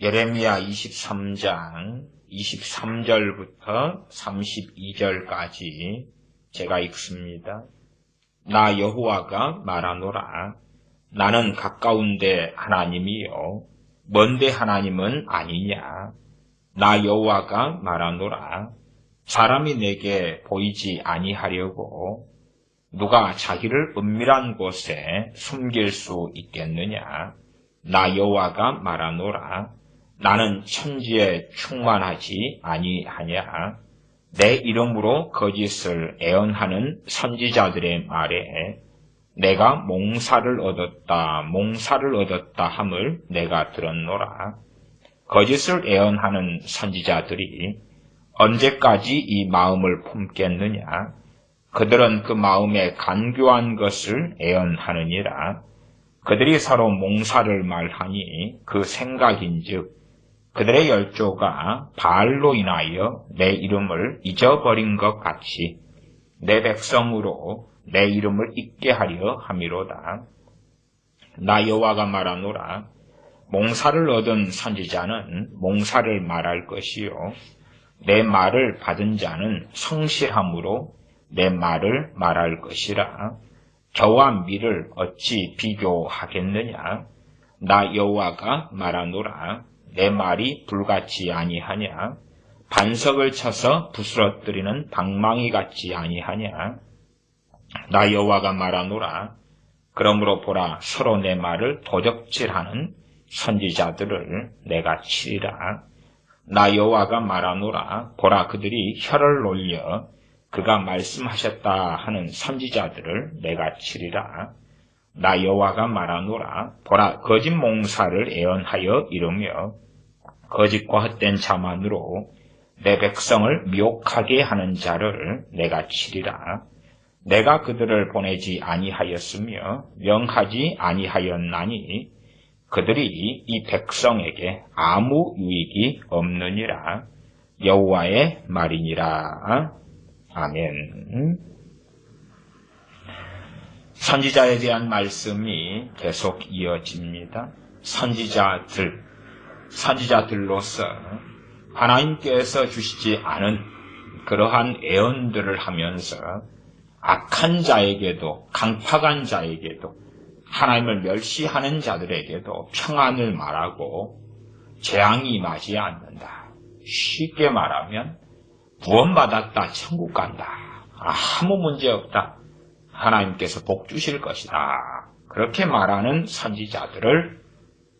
예레미야 23장 23절부터 32절까지 제가 읽습니다. 나 여호와가 말하노라. 나는 가까운데 하나님이요 먼데 하나님은 아니냐. 나 여호와가 말하노라. 사람이 내게 보이지 아니하려고 누가 자기를 은밀한 곳에 숨길 수 있겠느냐. 나 여호와가 말하노라. 나는 천지에 충만하지 아니하냐. 내 이름으로 거짓을 애언하는 선지자들의 말에 내가 몽사를 얻었다 함을 내가 들었노라. 거짓을 애언하는 선지자들이 언제까지 이 마음을 품겠느냐. 그들은 그 마음에 간교한 것을 애언하느니라. 그들이 서로 몽사를 말하니 그 생각인즉 그들의 열조가 바알로 인하여 내 이름을 잊어버린 것 같이 내 백성으로 내 이름을 잊게 하려 함이로다. 나 여호와가 말하노라. 몽사를 얻은 선지자는 몽사를 말할 것이요 내 말을 받은 자는 성실함으로 내 말을 말할 것이라. 겨와 밀을 어찌 비교하겠느냐. 나 여호와가 말하노라. 내 말이 불같지 아니하냐. 반석을 쳐서 부스러뜨리는 방망이 같지 아니하냐. 나 여호와가 말하노라. 그러므로 보라, 서로 내 말을 도적질하는 선지자들을 내가 치리라. 나 여호와가 말하노라. 보라, 그들이 혀를 놀려 그가 말씀하셨다 하는 선지자들을 내가 치리라. 나 여호와가 말하노라. 보라, 거짓 몽사를 애언하여 이르며 거짓과 헛된 자만으로 내 백성을 미혹하게 하는 자를 내가 치리라. 내가 그들을 보내지 아니하였으며 명하지 아니하였나니 그들이 이 백성에게 아무 유익이 없느니라. 여호와의 말이니라. 아멘. 선지자에 대한 말씀이 계속 이어집니다. 선지자들로서 하나님께서 주시지 않은 그러한 애언들을 하면서 악한 자에게도 강팍한 자에게도 하나님을 멸시하는 자들에게도 평안을 말하고 재앙이 임하지 않는다. 쉽게 말하면 구원받았다, 천국 간다, 아무 문제 없다, 하나님께서 복 주실 것이다, 그렇게 말하는 선지자들을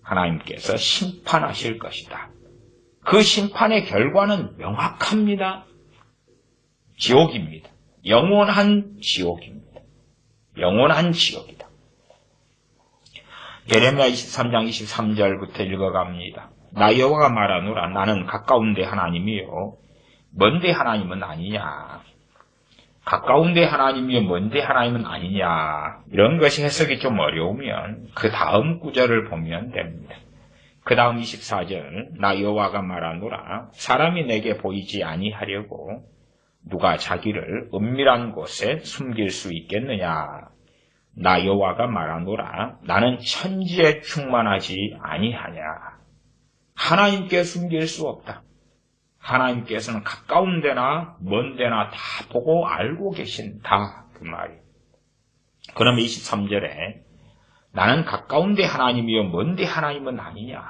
하나님께서 심판하실 것이다. 그 심판의 결과는 명확합니다. 지옥입니다. 영원한 지옥입니다. 영원한 지옥이다. 예레미야 23장 23절부터 읽어갑니다. 나 여호와가 말하노라. 나는 가까운데 하나님이요 먼데 하나님은 아니냐. 가까운데 하나님이요 먼데 하나님은 아니냐. 이런 것이 해석이 좀 어려우면 그 다음 구절을 보면 됩니다. 그 다음 24절. 나 여호와가 말하노라. 사람이 내게 보이지 아니하려고 누가 자기를 은밀한 곳에 숨길 수 있겠느냐. 나 여호와가 말하노라. 나는 천지에 충만하지 아니하냐. 하나님께 숨길 수 없다. 하나님께서는 가까운 데나 먼 데나 다 보고 알고 계신다. 그 말이에요. 그럼 23절에 나는 가까운데 하나님이요 먼데 하나님은 아니냐.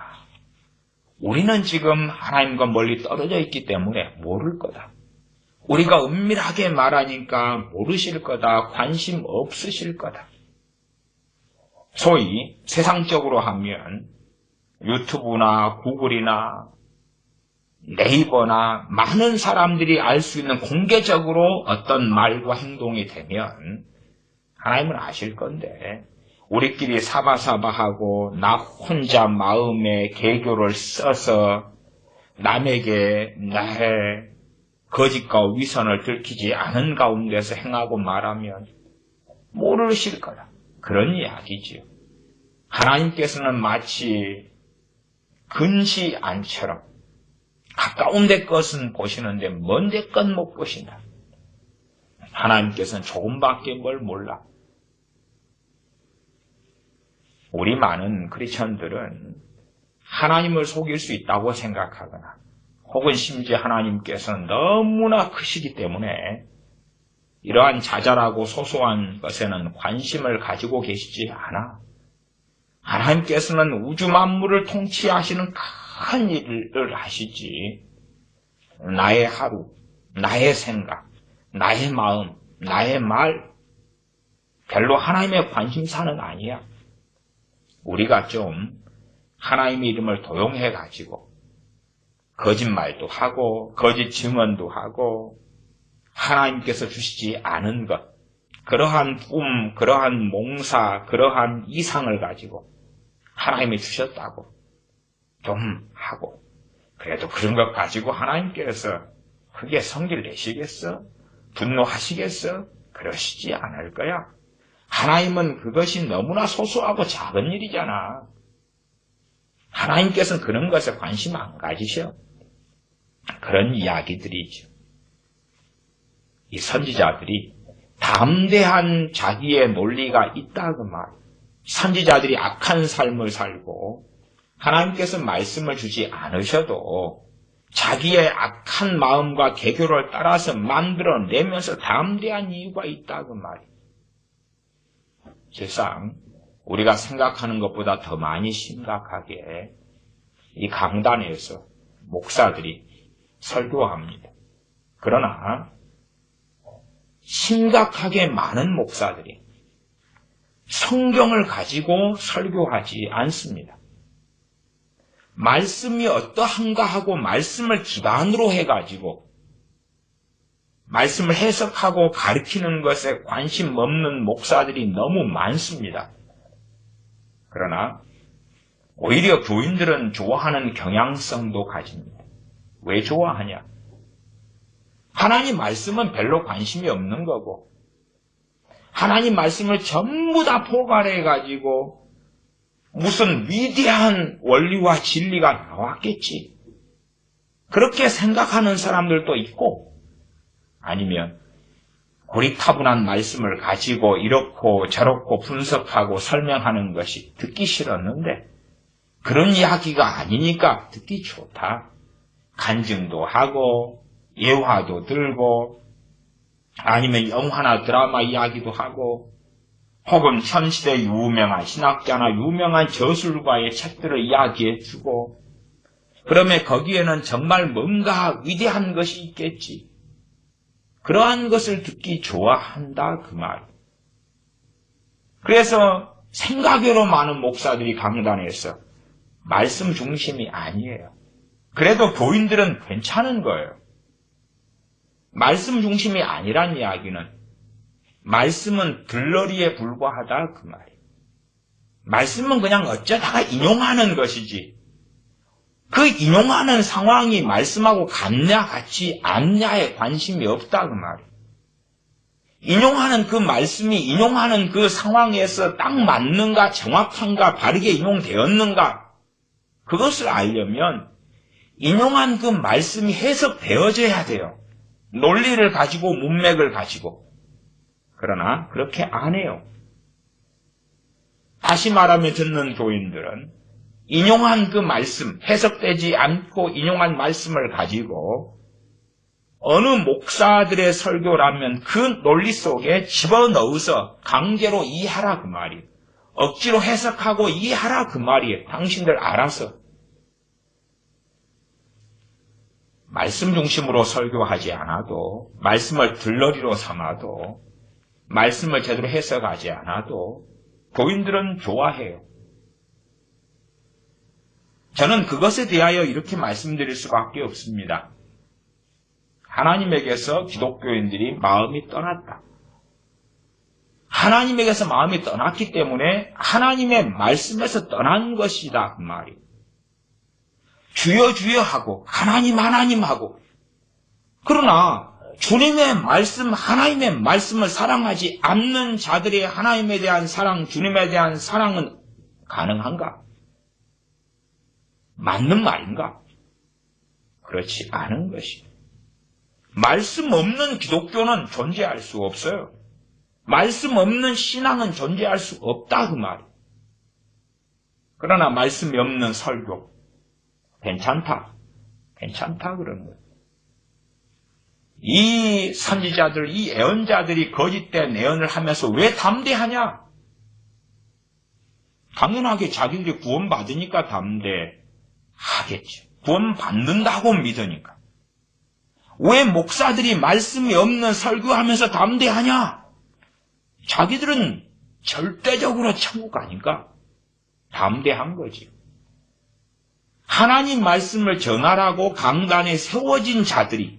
우리는 지금 하나님과 멀리 떨어져 있기 때문에 모를 거다. 우리가 은밀하게 말하니까 모르실 거다. 관심 없으실 거다. 소위 세상적으로 하면 유튜브나 구글이나 네이버나 많은 사람들이 알 수 있는 공개적으로 어떤 말과 행동이 되면 하나님은 아실 건데 우리끼리 사바사바하고 나 혼자 마음의 개교를 써서 남에게 나의 거짓과 위선을 들키지 않은 가운데서 행하고 말하면 모르실 거다. 그런 이야기지요. 하나님께서는 마치 근시 안처럼 가까운 데 것은 보시는데 먼 데 것 못 보신다. 하나님께서는 조금밖에 뭘 몰라. 우리 많은 크리스천들은 하나님을 속일 수 있다고 생각하거나 혹은 심지어 하나님께서는 너무나 크시기 때문에 이러한 자잘하고 소소한 것에는 관심을 가지고 계시지 않아. 하나님께서는 우주 만물을 통치하시는 큰 일을 하시지. 나의 하루, 나의 생각, 나의 마음, 나의 말, 별로 하나님의 관심사는 아니야. 우리가 좀 하나님의 이름을 도용해가지고 거짓말도 하고 거짓 증언도 하고 하나님께서 주시지 않은 것, 그러한 꿈, 그러한 몽사, 그러한 이상을 가지고 하나님이 주셨다고 좀 하고, 그래도 그런 것 가지고 하나님께서 크게 성질 내시겠어? 분노하시겠어? 그러시지 않을 거야. 하나님은 그것이 너무나 소소하고 작은 일이잖아. 하나님께서는 그런 것에 관심 안 가지셔. 그런 이야기들이죠. 이 선지자들이 담대한 자기의 논리가 있다 그 말. 선지자들이 악한 삶을 살고 하나님께서 말씀을 주지 않으셔도 자기의 악한 마음과 개교를 따라서 만들어내면서 담대한 이유가 있다 그 말이에요. 실상 우리가 생각하는 것보다 더 많이 심각하게 이 강단에서 목사들이 설교합니다. 그러나 심각하게 많은 목사들이 성경을 가지고 설교하지 않습니다. 말씀이 어떠한가 하고 말씀을 기반으로 해가지고 말씀을 해석하고 가르치는 것에 관심 없는 목사들이 너무 많습니다. 그러나 오히려 교인들은 좋아하는 경향성도 가집니다. 왜 좋아하냐? 하나님 말씀은 별로 관심이 없는 거고 하나님 말씀을 전부 다 포괄해가지고 무슨 위대한 원리와 진리가 나왔겠지. 그렇게 생각하는 사람들도 있고 아니면 고리타분한 말씀을 가지고 이렇고 저렇고 분석하고 설명하는 것이 듣기 싫었는데 그런 이야기가 아니니까 듣기 좋다. 간증도 하고 예화도 들고 아니면 영화나 드라마 이야기도 하고 혹은 현시대 유명한 신학자나 유명한 저술가의 책들을 이야기해주고 그러면 거기에는 정말 뭔가 위대한 것이 있겠지. 그러한 것을 듣기 좋아한다 그 말. 그래서 생각외로 많은 목사들이 강단에서 말씀 중심이 아니에요. 그래도 교인들은 괜찮은 거예요. 말씀 중심이 아니란 이야기는 말씀은 들러리에 불과하다 그 말이에요. 말씀은 그냥 어쩌다가 인용하는 것이지 그 인용하는 상황이 말씀하고 같냐 같지 않냐에 관심이 없다 그 말이에요. 인용하는 그 말씀이 인용하는 그 상황에서 딱 맞는가 정확한가 바르게 인용되었는가 그것을 알려면 인용한 그 말씀이 해석되어져야 돼요. 논리를 가지고 문맥을 가지고. 그러나 그렇게 안 해요. 다시 말하면 듣는 교인들은 인용한 그 말씀, 해석되지 않고 인용한 말씀을 가지고 어느 목사들의 설교라면 그 논리 속에 집어넣어서 강제로 이해하라 그 말이에요. 억지로 해석하고 이해하라 그 말이에요. 당신들 알아서. 말씀 중심으로 설교하지 않아도 말씀을 들러리로 삼아도 말씀을 제대로 해석하지 않아도 교인들은 좋아해요. 저는 그것에 대하여 이렇게 말씀드릴 수밖에 없습니다. 하나님에게서 기독교인들이 마음이 떠났다. 하나님에게서 마음이 떠났기 때문에 하나님의 말씀에서 떠난 것이다 그 말이에요. 주여 주여 하고 하나님 하나님 하고 그러나 주님의 말씀 하나님의 말씀을 사랑하지 않는 자들의 하나님에 대한 사랑 주님에 대한 사랑은 가능한가? 맞는 말인가? 그렇지 않은 것이. 말씀 없는 기독교는 존재할 수 없어요. 말씀 없는 신앙은 존재할 수 없다 그 말이에요. 그러나 말씀이 없는 설교 괜찮다 그런 거예요. 이 선지자들, 이 예언자들이 거짓된 예언을 하면서 왜 담대하냐? 당연하게 자기들이 구원받으니까 담대하겠죠. 구원받는다고 믿으니까. 왜 목사들이 말씀이 없는 설교하면서 담대하냐? 자기들은 절대적으로 천국 아닌가? 담대한 거지. 하나님 말씀을 전하라고 강단에 세워진 자들이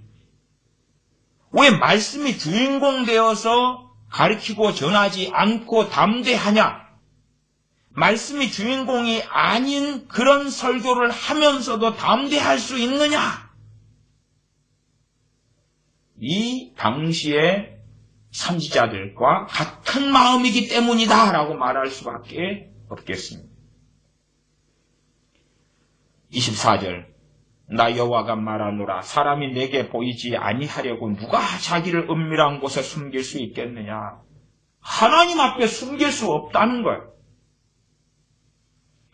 왜 말씀이 주인공 되어서 가르치고 전하지 않고 담대하냐? 말씀이 주인공이 아닌 그런 설교를 하면서도 담대할 수 있느냐? 이 당시의 선지자들과 같은 마음이기 때문이다라고 말할 수밖에 없겠습니다. 24절 나 여호와가 말하노라 사람이 내게 보이지 아니하려고 누가 자기를 은밀한 곳에 숨길 수 있겠느냐. 하나님 앞에 숨길 수 없다는 거예요.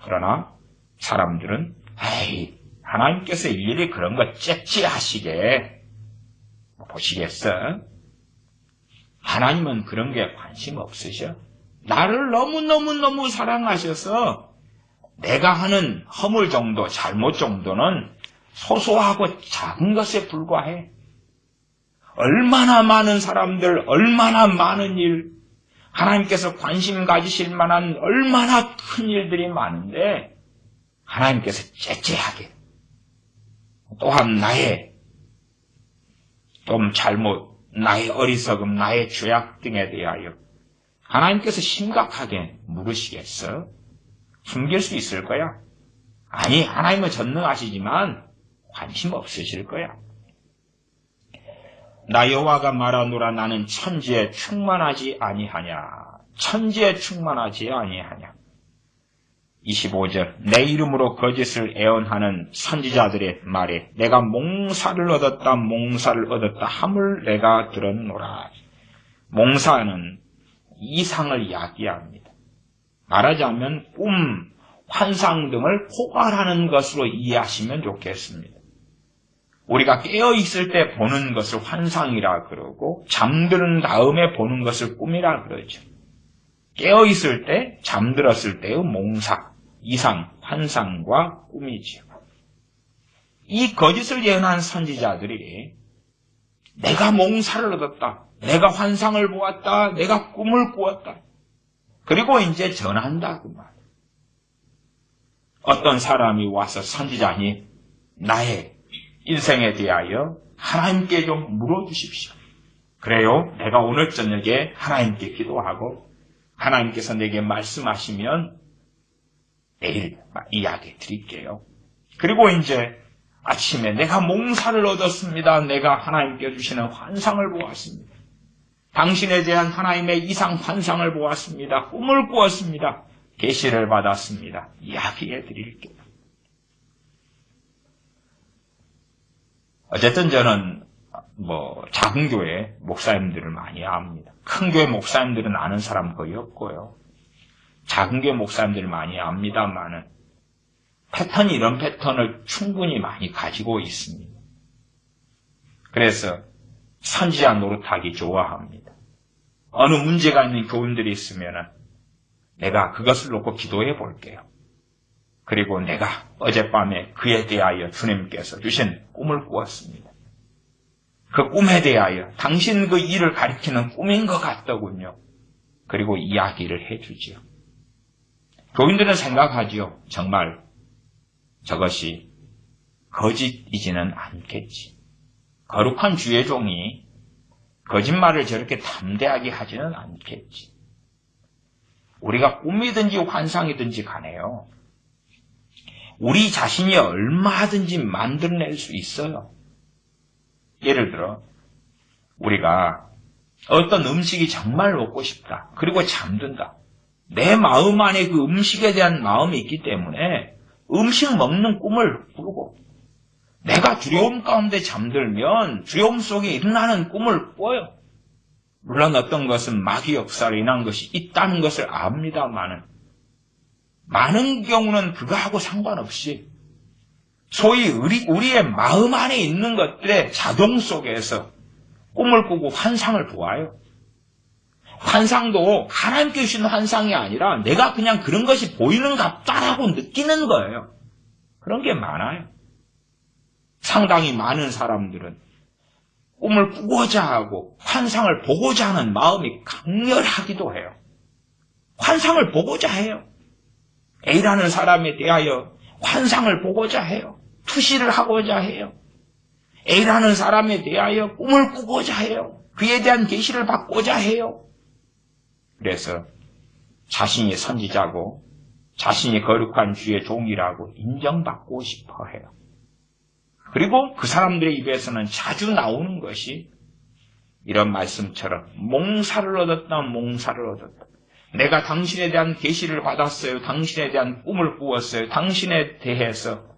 그러나 사람들은 에이 하나님께서 일일이 그런 거 째찌하시게 보시겠어? 하나님은 그런 게 관심 없으셔. 나를 너무너무 사랑하셔서 내가 하는 허물 정도, 잘못 정도는 소소하고 작은 것에 불과해. 얼마나 많은 사람들, 얼마나 많은 일, 하나님께서 관심 가지실 만한 얼마나 큰 일들이 많은데 하나님께서 째째하게 또한 나의 좀 잘못, 나의 어리석음, 나의 죄악 등에 대하여 하나님께서 심각하게 물으시겠어? 숨길 수 있을 거야? 아니, 하나님은 전능하시지만 관심 없으실 거야. 나 여호와가 말하노라 나는 천지에 충만하지 아니하냐. 천지에 충만하지 아니하냐. 25절 내 이름으로 거짓을 애언하는 선지자들의 말에 내가 몽사를 얻었다 함을 내가 들었노라. 몽사는 이상을 이야기합니다. 말하자면 꿈, 환상 등을 포괄하는 것으로 이해하시면 좋겠습니다. 우리가 깨어있을 때 보는 것을 환상이라 그러고 잠드는 다음에 보는 것을 꿈이라 그러죠. 깨어있을 때, 잠들었을 때의 몽사, 이상, 환상과 꿈이지요. 이 거짓을 예언한 선지자들이 내가 몽사를 얻었다, 내가 환상을 보았다, 내가 꿈을 꾸었다. 그리고 이제 전한다 그 말. 어떤 사람이 와서 선지자니 나의 인생에 대하여 하나님께 좀 물어주십시오. 그래요? 내가 오늘 저녁에 하나님께 기도하고 하나님께서 내게 말씀하시면 내일 이야기 드릴게요. 그리고 이제 아침에 내가 몽사를 얻었습니다. 내가 하나님께 주시는 환상을 보았습니다. 당신에 대한 하나님의 이상 환상을 보았습니다. 꿈을 꾸었습니다. 계시를 받았습니다. 이야기해 드릴게요. 어쨌든 저는 작은 교회 목사님들을 많이 압니다. 큰 교회 목사님들은 아는 사람 거의 없고요. 작은 교회 목사님들을 많이 압니다만은 이런 패턴을 충분히 많이 가지고 있습니다. 그래서 선지자 노릇하기 좋아합니다. 어느 문제가 있는 교인들이 있으면 내가 그것을 놓고 기도해 볼게요. 그리고 내가 어젯밤에 그에 대하여 주님께서 주신 꿈을 꾸었습니다. 그 꿈에 대하여 당신 그 일을 가리키는 꿈인 것 같더군요. 그리고 이야기를 해주지요. 교인들은 생각하지요. 정말 저것이 거짓이지는 않겠지. 거룩한 주의 종이 거짓말을 저렇게 담대하게 하지는 않겠지. 우리가 꿈이든지 환상이든지 간에요. 우리 자신이 얼마든지 만들어낼 수 있어요. 예를 들어 우리가 어떤 음식이 정말 먹고 싶다. 그리고 잠든다. 내 마음 안에 그 음식에 대한 마음이 있기 때문에 음식 먹는 꿈을 꾸고 내가 두려움 가운데 잠들면 두려움 속에 일어나는 꿈을 꿔요. 물론 어떤 것은 마귀 역사로 인한 것이 있다는 것을 압니다만은 많은 경우는 그거하고 상관없이 소위 우리의 마음 안에 있는 것들의 자동 속에서 꿈을 꾸고 환상을 보아요. 환상도 하나님께 주신 환상이 아니라 내가 그냥 그런 것이 보이는 같다라고 느끼는 거예요. 그런 게 많아요. 상당히 많은 사람들은 꿈을 꾸고자 하고 환상을 보고자 하는 마음이 강렬하기도 해요. 환상을 보고자 해요. A라는 사람에 대하여 환상을 보고자 해요. 투시를 하고자 해요. A라는 사람에 대하여 꿈을 꾸고자 해요. 그에 대한 계시를 받고자 해요. 그래서 자신이 선지자고 자신이 거룩한 주의 종이라고 인정받고 싶어 해요. 그리고 그 사람들의 입에서는 자주 나오는 것이 이런 말씀처럼 몽사를 얻었다, 몽사를 얻었다. 내가 당신에 대한 계시를 받았어요. 당신에 대한 꿈을 꾸었어요. 당신에 대해서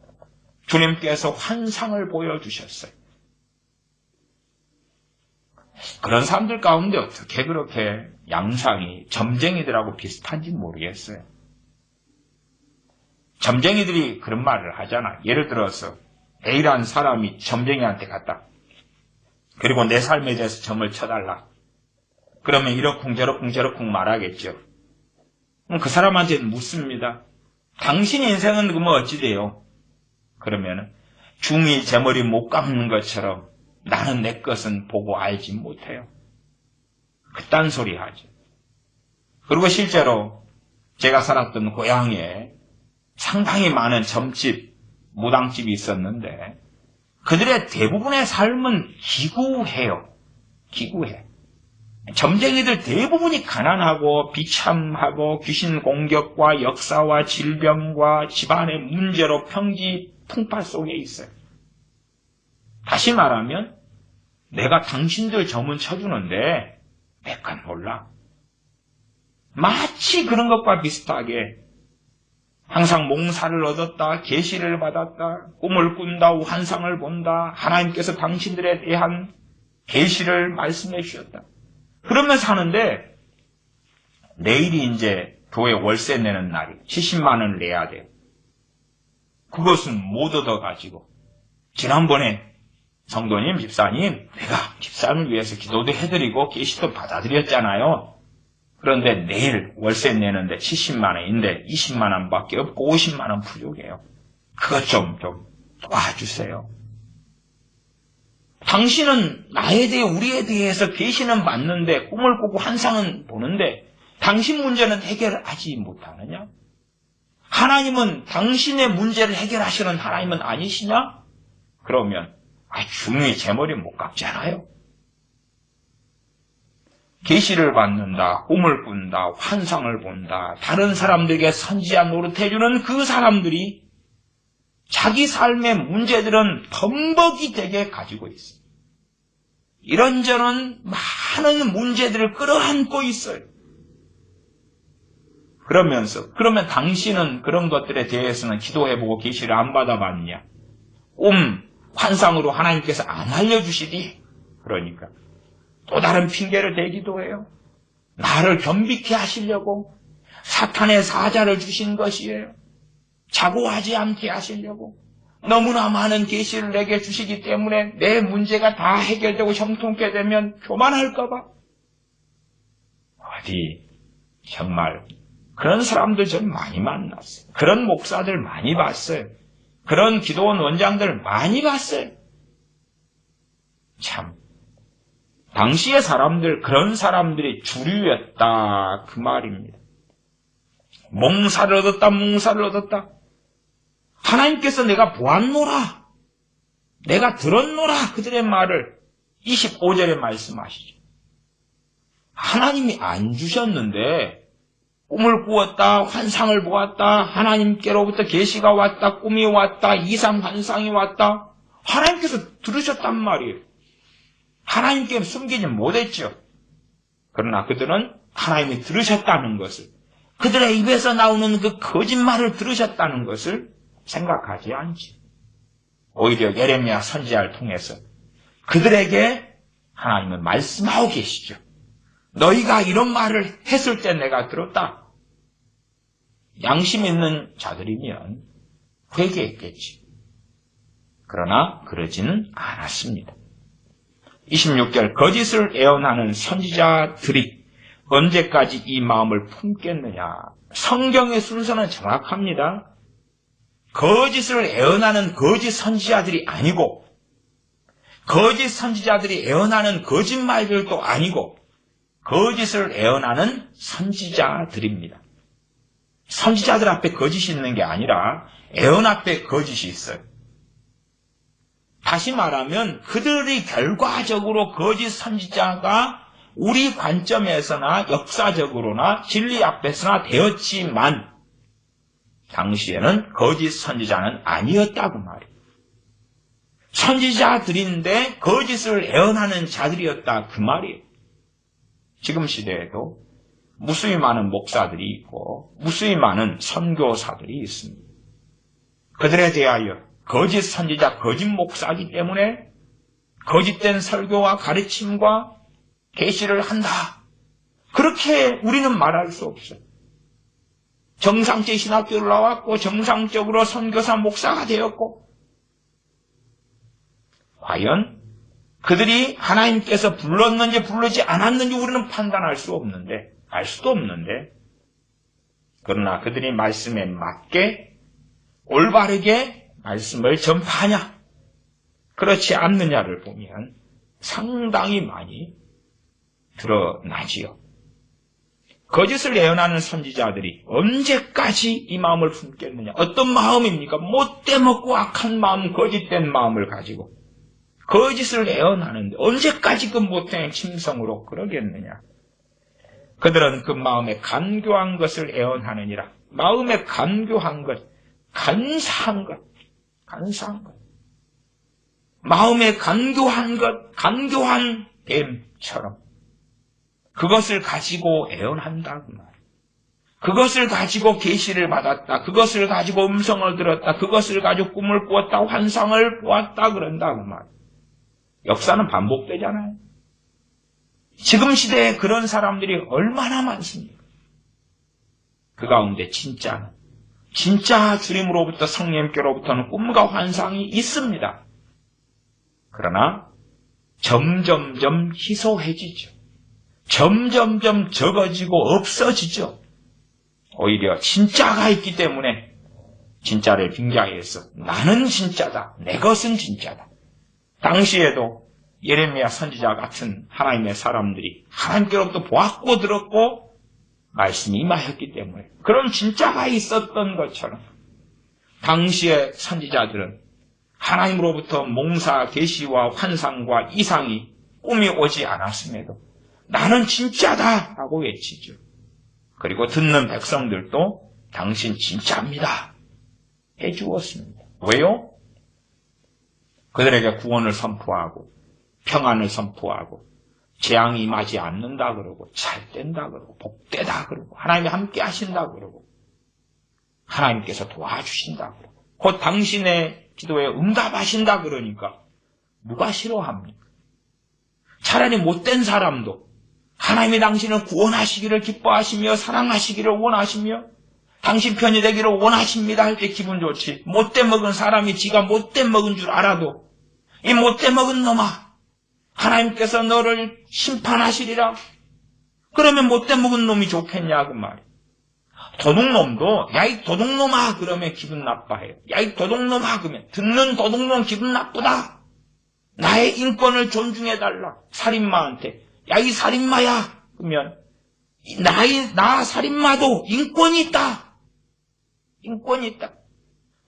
주님께서 환상을 보여주셨어요. 그런 사람들 가운데 어떻게 그렇게 양상이 점쟁이들하고 비슷한지 모르겠어요. 점쟁이들이 그런 말을 하잖아. 예를 들어서 A라는 사람이 점쟁이한테 갔다. 그리고 내 삶에 대해서 점을 쳐달라. 그러면 이러쿵저러쿵 말하겠죠. 그럼 그 사람한테 묻습니다. 당신 인생은 그러면 어찌 돼요? 그러면 중이 제 머리 못 감는 것처럼 나는 내 것은 보고 알지 못해요. 그딴 소리 하죠. 그리고 실제로 제가 살았던 고향에 상당히 많은 점집, 무당집이 있었는데 그들의 대부분의 삶은 기구해요. 기구해. 점쟁이들 대부분이 가난하고 비참하고 귀신 공격과 역사와 질병과 집안의 문제로 평지풍파 속에 있어요. 다시 말하면 내가 당신들 점은 쳐주는데 내가 몰라. 마치 그런 것과 비슷하게 항상 몽사를 얻었다, 계시를 받았다, 꿈을 꾼다, 환상을 본다, 하나님께서 당신들에 대한 계시를 말씀해 주셨다. 그러면서 하는데 내일이 이제 교회 월세 내는 날이 70만 원을 내야 돼요. 그것은 못 얻어가지고 지난번에 성도님, 집사님, 내가 집사님을 위해서 기도도 해드리고 계시도 받아들였잖아요. 그런데 내일 월세 내는데 70만 원인데 20만 원밖에 없고 50만 원 부족해요. 그것 좀 도와주세요. 당신은 나에 대해 우리에 대해서 계시는 받는데 꿈을 꾸고 환상은 보는데 당신 문제는 해결하지 못하느냐? 하나님은 당신의 문제를 해결하시는 하나님은 아니시냐? 그러면 중이 제 머리 못 감잖아요. 계시를 받는다, 꿈을 꾼다, 환상을 본다, 다른 사람들에게 선지자 노릇해주는 그 사람들이 자기 삶의 문제들은 범벅이 되게 가지고 있어요. 이런저런 많은 문제들을 끌어안고 있어요. 그러면 당신은 그런 것들에 대해서는 기도해보고 계시를 안 받아봤냐? 환상으로 하나님께서 안 알려주시니? 그러니까 또 다른 핑계를 대기도 해요. 나를 겸비케 하시려고 사탄의 사자를 주신 것이에요. 자고하지 않게 하시려고 너무나 많은 계시를 내게 주시기 때문에 내 문제가 다 해결되고 형통케 되면 교만할까 봐. 어디 정말 그런 사람들 좀 많이 만났어요. 그런 목사들 많이 봤어요. 그런 기도원 원장들 많이 봤어요. 참 당시의 사람들, 그런 사람들이 주류였다 그 말입니다. 몽사를 얻었다, 몽사를 얻었다. 하나님께서 내가 보았노라, 내가 들었노라 그들의 말을 25절에 말씀하시죠. 하나님이 안 주셨는데 꿈을 꾸었다, 환상을 보았다, 하나님께로부터 계시가 왔다, 꿈이 왔다, 이상 환상이 왔다. 하나님께서 들으셨단 말이에요. 하나님께 숨기지 못했죠. 그러나 그들은 하나님이 들으셨다는 것을, 그들의 입에서 나오는 그 거짓말을 들으셨다는 것을 생각하지 않지. 오히려 예레미야 선지자를 통해서 그들에게 하나님은 말씀하고 계시죠. 너희가 이런 말을 했을 때 내가 들었다. 양심 있는 자들이면 회개했겠지. 그러나 그러지는 않았습니다. 26절 거짓을 애언하는 선지자들이 언제까지 이 마음을 품겠느냐. 성경의 순서는 정확합니다. 거짓을 애언하는 거짓 선지자들이 아니고 거짓 선지자들이 애언하는 거짓말들도 아니고 거짓을 애언하는 선지자들입니다. 선지자들 앞에 거짓이 있는 게 아니라 애언 앞에 거짓이 있어요. 다시 말하면 그들이 결과적으로 거짓 선지자가 우리 관점에서나 역사적으로나 진리 앞에서나 되었지만 당시에는 거짓 선지자는 아니었다고 말이에요. 선지자들인데 거짓을 애언하는 자들이었다 그 말이에요. 지금 시대에도 무수히 많은 목사들이 있고 무수히 많은 선교사들이 있습니다. 그들에 대하여 거짓 선지자, 거짓 목사이기 때문에 거짓된 설교와 가르침과 계시를 한다. 그렇게 우리는 말할 수 없어요. 정상적 신학교를 나왔고 정상적으로 선교사 목사가 되었고 과연 그들이 하나님께서 불렀는지 부르지 않았는지 우리는 판단할 수 없는데 알 수도 없는데 그러나 그들이 말씀에 맞게 올바르게 말씀을 전파하냐 그렇지 않느냐를 보면 상당히 많이 드러나지요. 거짓을 예언하는 선지자들이 언제까지 이 마음을 품겠느냐. 어떤 마음입니까? 못돼 먹고 악한 마음, 거짓된 마음을 가지고 거짓을 예언하는데 언제까지 그 못된 침성으로 그러겠느냐. 그들은 그 마음에 간교한 것을 예언하느니라. 마음에 간교한 것, 간사한 것. 마음에 간교한 것, 간교한 뱀처럼 그것을 가지고 애언한다 그 말. 그것을 가지고 계시를 받았다. 그것을 가지고 음성을 들었다. 그것을 가지고 꿈을 꾸었다. 환상을 보았다 그런다 그 말. 역사는 반복되잖아요. 지금 시대에 그런 사람들이 얼마나 많습니까? 그 가운데 진짜 주님으로부터 성령께로부터는 꿈과 환상이 있습니다. 그러나 점점점 희소해지죠. 점점점 적어지고 없어지죠. 오히려 진짜가 있기 때문에 진짜를 빙자해서 나는 진짜다. 내 것은 진짜다. 당시에도 예레미야 선지자 같은 하나님의 사람들이 하나님께로부터 보았고 들었고 말씀이 임하였기 때문에 그런 진짜가 있었던 것처럼 당시의 선지자들은 하나님으로부터 몽사 계시와 환상과 이상이 꿈이 오지 않았음에도 나는 진짜다 라고 외치죠. 그리고 듣는 백성들도 당신 진짜입니다 해주었습니다. 왜요? 그들에게 구원을 선포하고 평안을 선포하고 재앙이 임하지 않는다 그러고 잘 된다 그러고 복되다 그러고 하나님이 함께 하신다 그러고 하나님께서 도와주신다 그러고 곧 당신의 기도에 응답하신다 그러니까 누가 싫어합니까? 차라리 못된 사람도 하나님이 당신을 구원하시기를 기뻐하시며 사랑하시기를 원하시며 당신 편이 되기를 원하십니다 할 때 기분 좋지. 못돼 먹은 사람이 지가 못돼 먹은 줄 알아도 이 못돼 먹은 놈아 하나님께서 너를 심판하시리라. 그러면 못돼 먹은 놈이 좋겠냐 그 말이야. 도둑놈도 야 이 도둑놈아 그러면 기분 나빠해요. 야 이 도둑놈아 그러면 듣는 도둑놈 기분 나쁘다. 나의 인권을 존중해달라. 살인마한테 야 이 살인마야 그러면 나 살인마도 인권이 있다. 인권이 있다.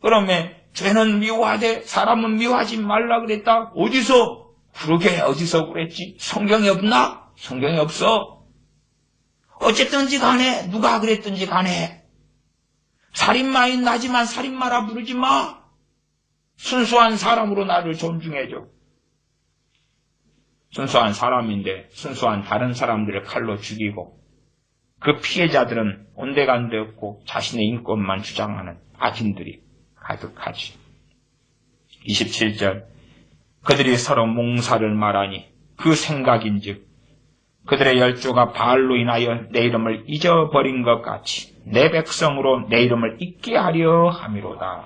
그러면 죄는 미워하되 사람은 미워하지 말라 그랬다. 어디서? 그러게 어디서 그랬지? 성경에 없나? 성경에 없어. 어쨌든지 간에 누가 그랬든지 간에 살인마인 나지만 살인마라 부르지 마. 순수한 사람으로 나를 존중해줘. 순수한 사람인데 순수한 다른 사람들을 칼로 죽이고 그 피해자들은 온데간데 없고 자신의 인권만 주장하는 악인들이 가득하지. 27절 그들이 서로 몽사를 말하니 그 생각인즉 그들의 열조가 바알로 인하여 내 이름을 잊어버린 것 같이 내 백성으로 내 이름을 잊게 하려 함이로다.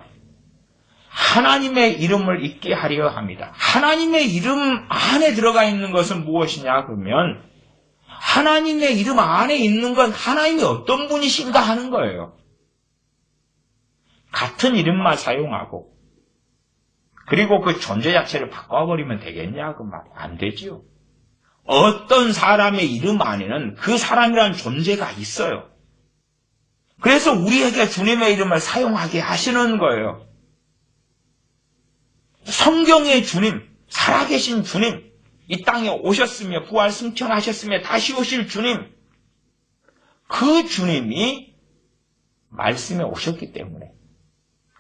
하나님의 이름을 잊게 하려 합니다. 하나님의 이름 안에 들어가 있는 것은 무엇이냐 그러면 하나님의 이름 안에 있는 건 하나님이 어떤 분이신가 하는 거예요. 같은 이름만 사용하고 그리고 그 존재 자체를 바꿔버리면 되겠냐 그 말이 안 되지요. 어떤 사람의 이름 안에는 그 사람이라는 존재가 있어요. 그래서 우리에게 주님의 이름을 사용하게 하시는 거예요. 성경의 주님, 살아계신 주님, 이 땅에 오셨으며 부활 승천하셨으며 다시 오실 주님, 그 주님이 말씀에 오셨기 때문에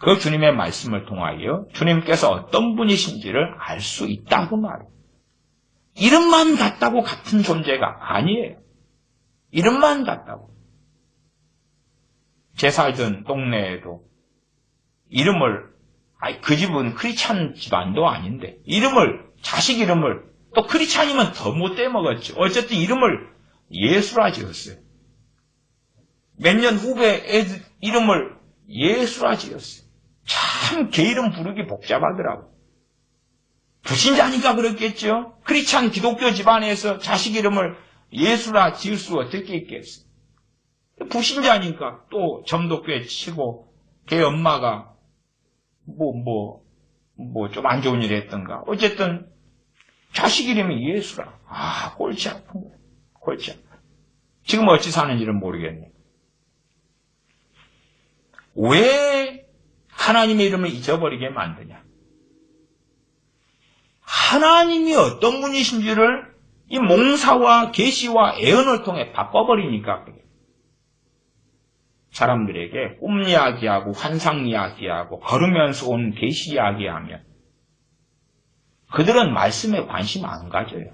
그 주님의 말씀을 통하여 주님께서 어떤 분이신지를 알 수 있다고 말해요. 이름만 같다고 같은 존재가 아니에요. 이름만 같다고. 제 살던 동네에도 이름을, 그 집은 크리스찬 집안도 아닌데 자식 이름을 또 크리스찬이면 더 못돼 먹었죠. 어쨌든 이름을 예수라 지었어요. 몇 년 후에 애들 이름을 예수라 지었어요. 참 개 이름 부르기 복잡하더라고. 불신자니까 그렇겠죠. 크리스찬 기독교 집안에서 자식 이름을 예수라 지을 수 어떻게 있겠어요. 불신자니까 또 점도 꽤 치고 걔 엄마가 좀 안 좋은 일 했던가. 어쨌든 자식 이름이 예수라. 골치 아픈 거야. 골치 아파. 지금 어찌 사는지는 모르겠네. 왜 하나님의 이름을 잊어버리게 만드냐? 하나님이 어떤 분이신지를 이 몽사와 계시와 애언을 통해 바꿔버리니까 그래요. 사람들에게 꿈 이야기하고 환상 이야기하고 걸으면서 온 계시 이야기하면 그들은 말씀에 관심 안 가져요.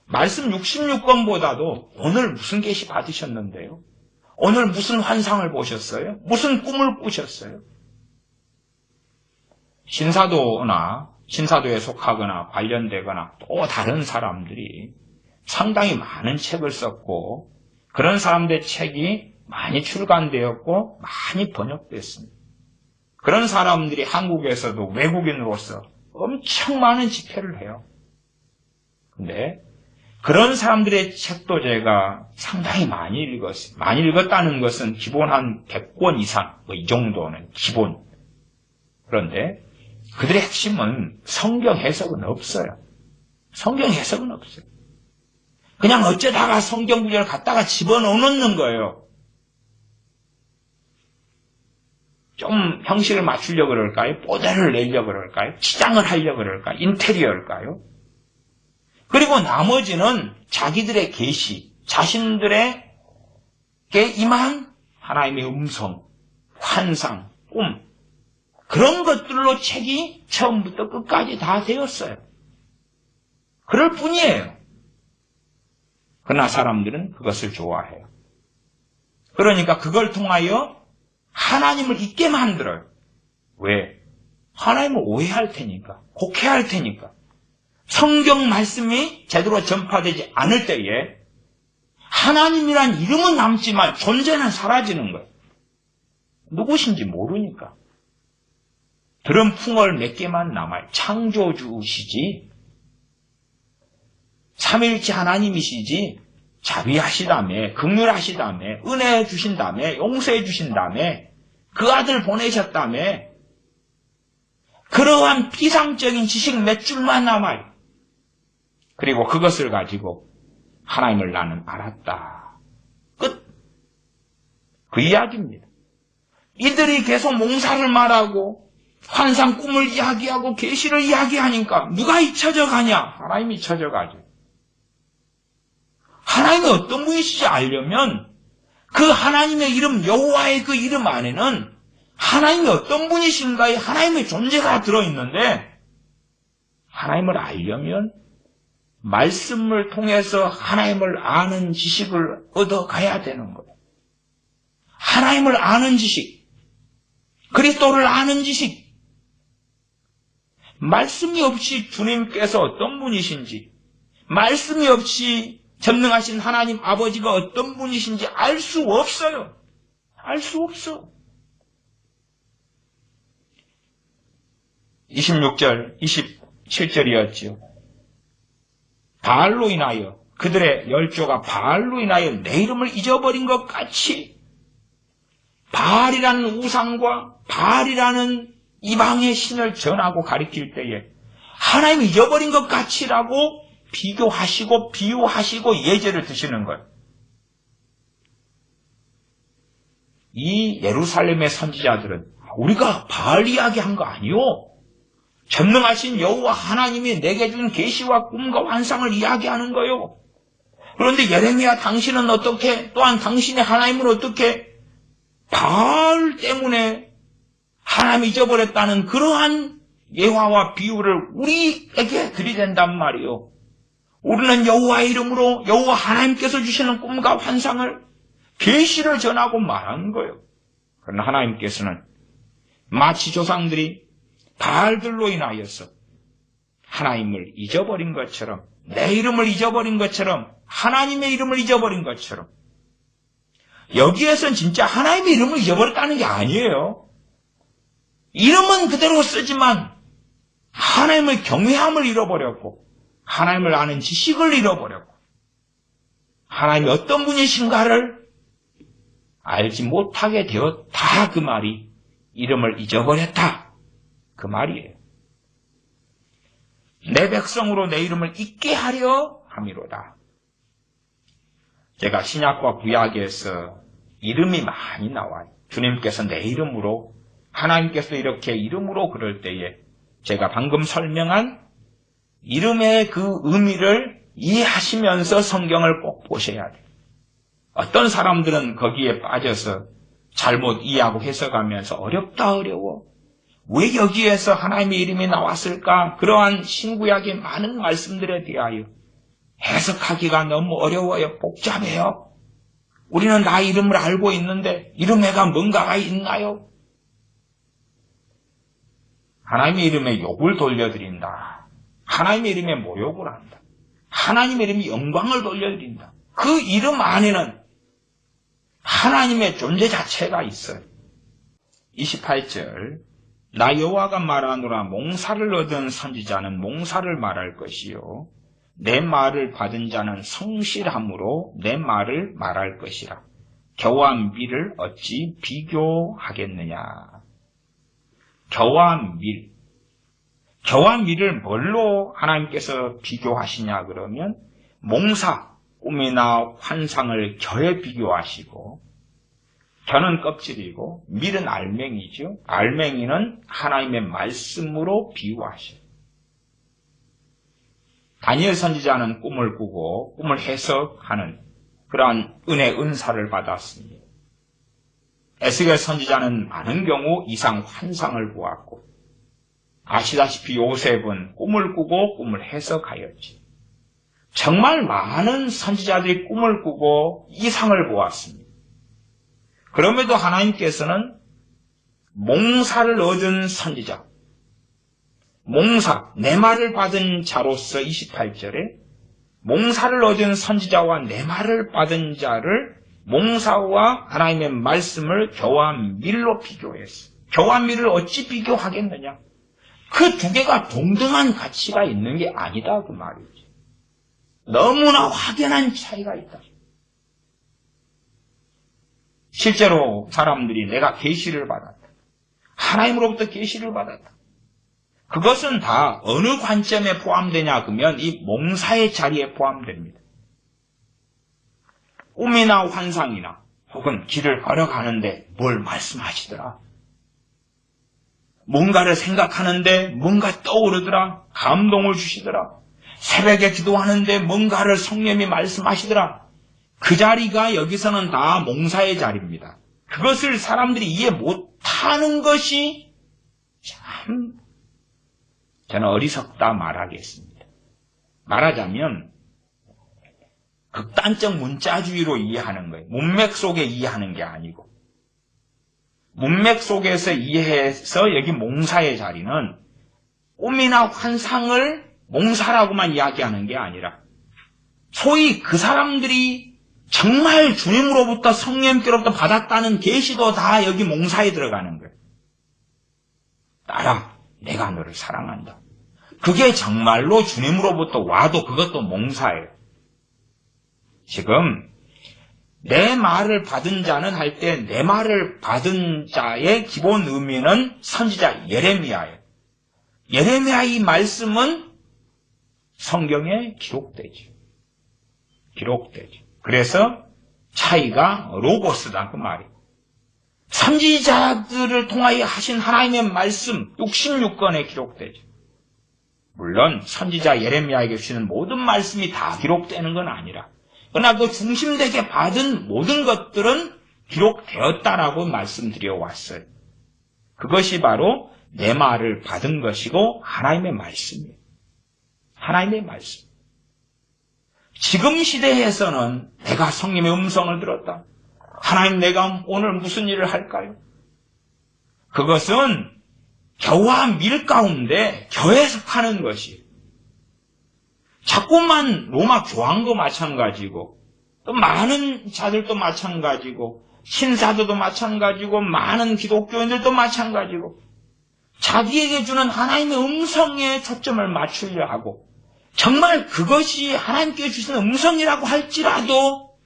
말씀 66권보다도 오늘 무슨 계시 받으셨는데요? 오늘 무슨 환상을 보셨어요? 무슨 꿈을 꾸셨어요? 신사도에 속하거나 관련되거나 또 다른 사람들이 상당히 많은 책을 썼고 그런 사람들의 책이 많이 출간되었고 많이 번역됐습니다. 그런 사람들이 한국에서도 외국인으로서 엄청 많은 집회를 해요. 근데 그런 사람들의 책도 제가 상당히 많이 읽었어요. 많이 읽었다는 것은 기본 한 100권 이상, 이 정도는 기본. 그런데 그들의 핵심은 성경 해석은 없어요. 성경 해석은 없어요. 그냥 어쩌다가 성경 구절을 갖다가 집어넣는 거예요. 좀 형식을 맞추려고 그럴까요? 모델을 내려고 그럴까요? 치장을 하려고 그럴까요? 인테리어일까요? 그리고 나머지는 자기들의 계시, 자신들에게 임한 하나님의 음성, 환상, 꿈, 그런 것들로 책이 처음부터 끝까지 다 되었어요. 그럴 뿐이에요. 그러나 사람들은 그것을 좋아해요. 그러니까 그걸 통하여 하나님을 잊게 만들어요. 왜? 하나님을 오해할 테니까, 곡해할 테니까. 성경 말씀이 제대로 전파되지 않을 때에 하나님이란 이름은 남지만 존재는 사라지는 거예요. 누구신지 모르니까. 들은 풍월 몇 개만 남아요. 창조주시지, 삼위일체 하나님이시지, 자비하시다며, 긍휼하시다며, 은혜 주신다며, 용서해 주신다며, 그 아들 보내셨다며, 그러한 피상적인 지식 몇 줄만 남아요. 그리고 그것을 가지고 하나님을 나는 알았다. 끝. 그 이야기입니다. 이들이 계속 몽사를 말하고 환상 꿈을 이야기하고 계시를 이야기하니까 누가 잊혀져 가냐? 하나님이 잊혀져 가죠. 하나님이 어떤 분이신지 알려면 그 하나님의 이름 여호와의 그 이름 안에는 하나님이 어떤 분이신가의 하나님의 존재가 들어있는데 하나님을 알려면 말씀을 통해서 하나님을 아는 지식을 얻어가야 되는 거예요. 하나님을 아는 지식, 그리스도를 아는 지식, 말씀이 없이 주님께서 어떤 분이신지, 말씀이 없이 전능하신 하나님 아버지가 어떤 분이신지 알 수 없어요. 알 수 없어. 26절, 27절이었지요. 바알로 인하여, 그들의 열조가 바알로 인하여 내 이름을 잊어버린 것 같이 바알이라는 우상과 바알이라는 이방의 신을 전하고 가리킬 때에 하나님 잊어버린 것 같이라고 비교하시고 비유하시고 예제를 드시는 거예요. 이 예루살렘의 선지자들은 우리가 바알 이야기한 거 아니요. 전능하신 여호와 하나님이 내게 준 계시와 꿈과 환상을 이야기하는 거요. 그런데 예레미야 당신은 어떻게, 또한 당신의 하나님은 어떻게 바알 때문에 하나님이 잊어버렸다는 그러한 예화와 비유를 우리에게 들이댄단 말이요. 우리는 여호와의 이름으로 여호와 하나님께서 주시는 꿈과 환상을 계시를 전하고 말하는 거예요. 그러나 하나님께서는 마치 조상들이 바알들로 인하여서 하나님을 잊어버린 것처럼, 내 이름을 잊어버린 것처럼, 하나님의 이름을 잊어버린 것처럼, 여기에선 진짜 하나님의 이름을 잊어버렸다는 게 아니에요. 이름은 그대로 쓰지만 하나님의 경외함을 잃어버렸고 하나님을 아는 지식을 잃어버렸고 하나님이 어떤 분이신가를 알지 못하게 되었다. 그 말이 이름을 잊어버렸다. 그 말이에요. 내 백성으로 내 이름을 잊게 하려 함이로다. 제가 신약과 구약에서 이름이 많이 나와요. 주님께서 내 이름으로, 하나님께서 이렇게 이름으로 그럴 때에 제가 방금 설명한 이름의 그 의미를 이해하시면서 성경을 꼭 보셔야 돼요. 어떤 사람들은 거기에 빠져서 잘못 이해하고 해석하면서 어렵다 어려워. 왜 여기에서 하나님의 이름이 나왔을까? 그러한 신구약의 많은 말씀들에 대하여 해석하기가 너무 어려워요. 복잡해요. 우리는 나 이름을 알고 있는데 이름에가 뭔가가 있나요? 하나님의 이름에 욕을 돌려드린다. 하나님의 이름에 모욕을 한다. 하나님의 이름에 영광을 돌려드린다. 그 이름 안에는 하나님의 존재 자체가 있어요. 28절 나 여호와가 말하노라. 몽사를 얻은 선지자는 몽사를 말할 것이요 내 말을 받은 자는 성실함으로 내 말을 말할 것이라. 겨와 밀을 어찌 비교하겠느냐. 겨와 밀. 겨와 밀을 뭘로 하나님께서 비교하시냐 그러면 몽사, 꿈이나 환상을 겨에 비교하시고, 겨는 껍질이고 밀은 알맹이죠. 알맹이는 하나님의 말씀으로 비유하시고, 다니엘 선지자는 꿈을 꾸고 꿈을 해석하는 그러한 은사를 받았습니다. 에스겔 선지자는 많은 경우 이상 환상을 보았고, 아시다시피 요셉은 꿈을 꾸고 꿈을 해석하였지. 정말 많은 선지자들이 꿈을 꾸고 이상을 보았습니다. 그럼에도 하나님께서는 몽사를 얻은 선지자, 몽사, 내 말을 받은 자로서 28절에 몽사를 얻은 선지자와 내 말을 받은 자를 몽사와 하나님의 말씀을 겨와 밀로 비교했어. 겨와 밀을 어찌 비교하겠느냐? 그 두 개가 동등한 가치가 있는 게 아니다 그 말이지. 너무나 확연한 차이가 있다. 실제로 사람들이 내가 계시를 받았다. 하나님으로부터 계시를 받았다. 그것은 다 어느 관점에 포함되냐 그러면 이 몽사의 자리에 포함됩니다. 꿈이나 환상이나 혹은 길을 걸어가는데 뭘 말씀하시더라. 뭔가를 생각하는데 뭔가 떠오르더라. 감동을 주시더라. 새벽에 기도하는데 뭔가를 성령이 말씀하시더라. 그 자리가 여기서는 다 몽사의 자리입니다. 그것을 사람들이 이해 못하는 것이 참 저는 어리석다 말하겠습니다. 말하자면 극단적 문자주의로 이해하는 거예요. 문맥 속에 이해하는 게 아니고, 문맥 속에서 이해해서 여기 몽사의 자리는 꿈이나 환상을 몽사라고만 이야기하는 게 아니라 소위 그 사람들이 정말 주님으로부터 성령께로부터 받았다는 계시도 다 여기 몽사에 들어가는 거예요. 따라 내가 너를 사랑한다. 그게 정말로 주님으로부터 와도 그것도 몽사예요. 지금 내 말을 받은 자는 할 때 내 말을 받은 자의 기본 의미는 선지자 예레미야예요. 예레미야 이 말씀은 성경에 기록되죠. 그래서 차이가 로고스다 그 말이에요. 선지자들을 통하여 하신 하나님의 말씀 66권에 기록되죠. 물론 선지자 예레미야에게 주시는 모든 말씀이 다 기록되는 건 아니라 그러나 그 중심되게 받은 모든 것들은 기록되었다라고 말씀드려 왔어요. 그것이 바로 내 말을 받은 것이고 하나님의 말씀이에요. 하나님의 말씀. 지금 시대에서는 내가 성령의 음성을 들었다. 하나님 내가 오늘 무슨 일을 할까요? 그것은 겨와 밀 가운데 겨에 속하는 것이 자꾸만 로마 교황도 마찬가지고 또 많은 자들도 마찬가지고 신사들도 마찬가지고 많은 기독교인들도 마찬가지고 자기에게 주는 하나님의 음성에 초점을 맞추려 하고 정말 그것이 하나님께 주시는 음성이라고 할지라도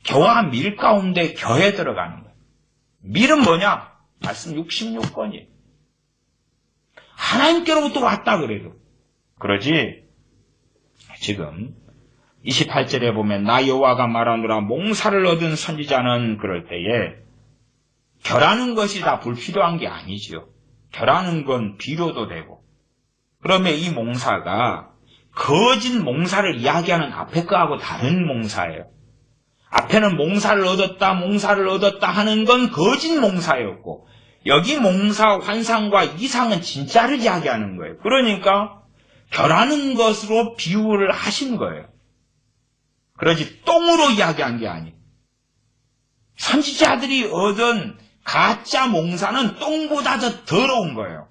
겨와 밀 가운데 겨에 들어가는 거예요. 밀은 뭐냐? 말씀 66권이에요. 하나님께로부터 왔다 그래도. 그러지 지금 28절에 보면 나 여호와가 말하노라 몽사를 얻은 선지자는 그럴 때에 결하는 것이 다 불필요한 게 아니지요. 결하는 건 비료도 되고 그러면 이 몽사가 거짓 몽사를 이야기하는 앞에 거하고 다른 몽사예요. 앞에는 몽사를 얻었다 하는 건 거짓 몽사였고 여기 몽사 환상과 이상은 진짜를 이야기하는 거예요. 그러니까 결하는 것으로 비유를 하신 거예요. 그러지 똥으로 이야기한 게 아니에요. 선지자들이 얻은 가짜 몽사는 똥보다 더 더러운 거예요.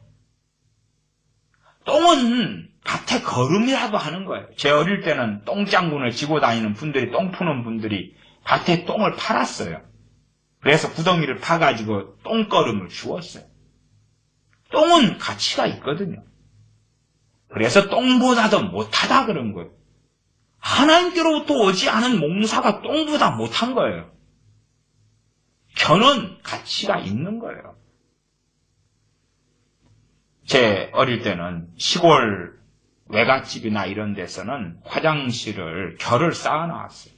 똥은 밭에 거름이라도 하는 거예요. 제 어릴 때는 똥장군을 지고 다니는 분들이 똥 푸는 분들이 밭에 똥을 팔았어요. 그래서 구덩이를 파가지고 똥거름을 주었어요. 똥은 가치가 있거든요. 그래서 똥보다 더 못하다 그런 거예요. 하나님께로부터 오지 않은 몽사가 똥보다 못한 거예요. 견은 가치가 있는 거예요. 제 어릴 때는 시골 외갓집이나 이런 데서는 화장실을 결을 쌓아놨어요.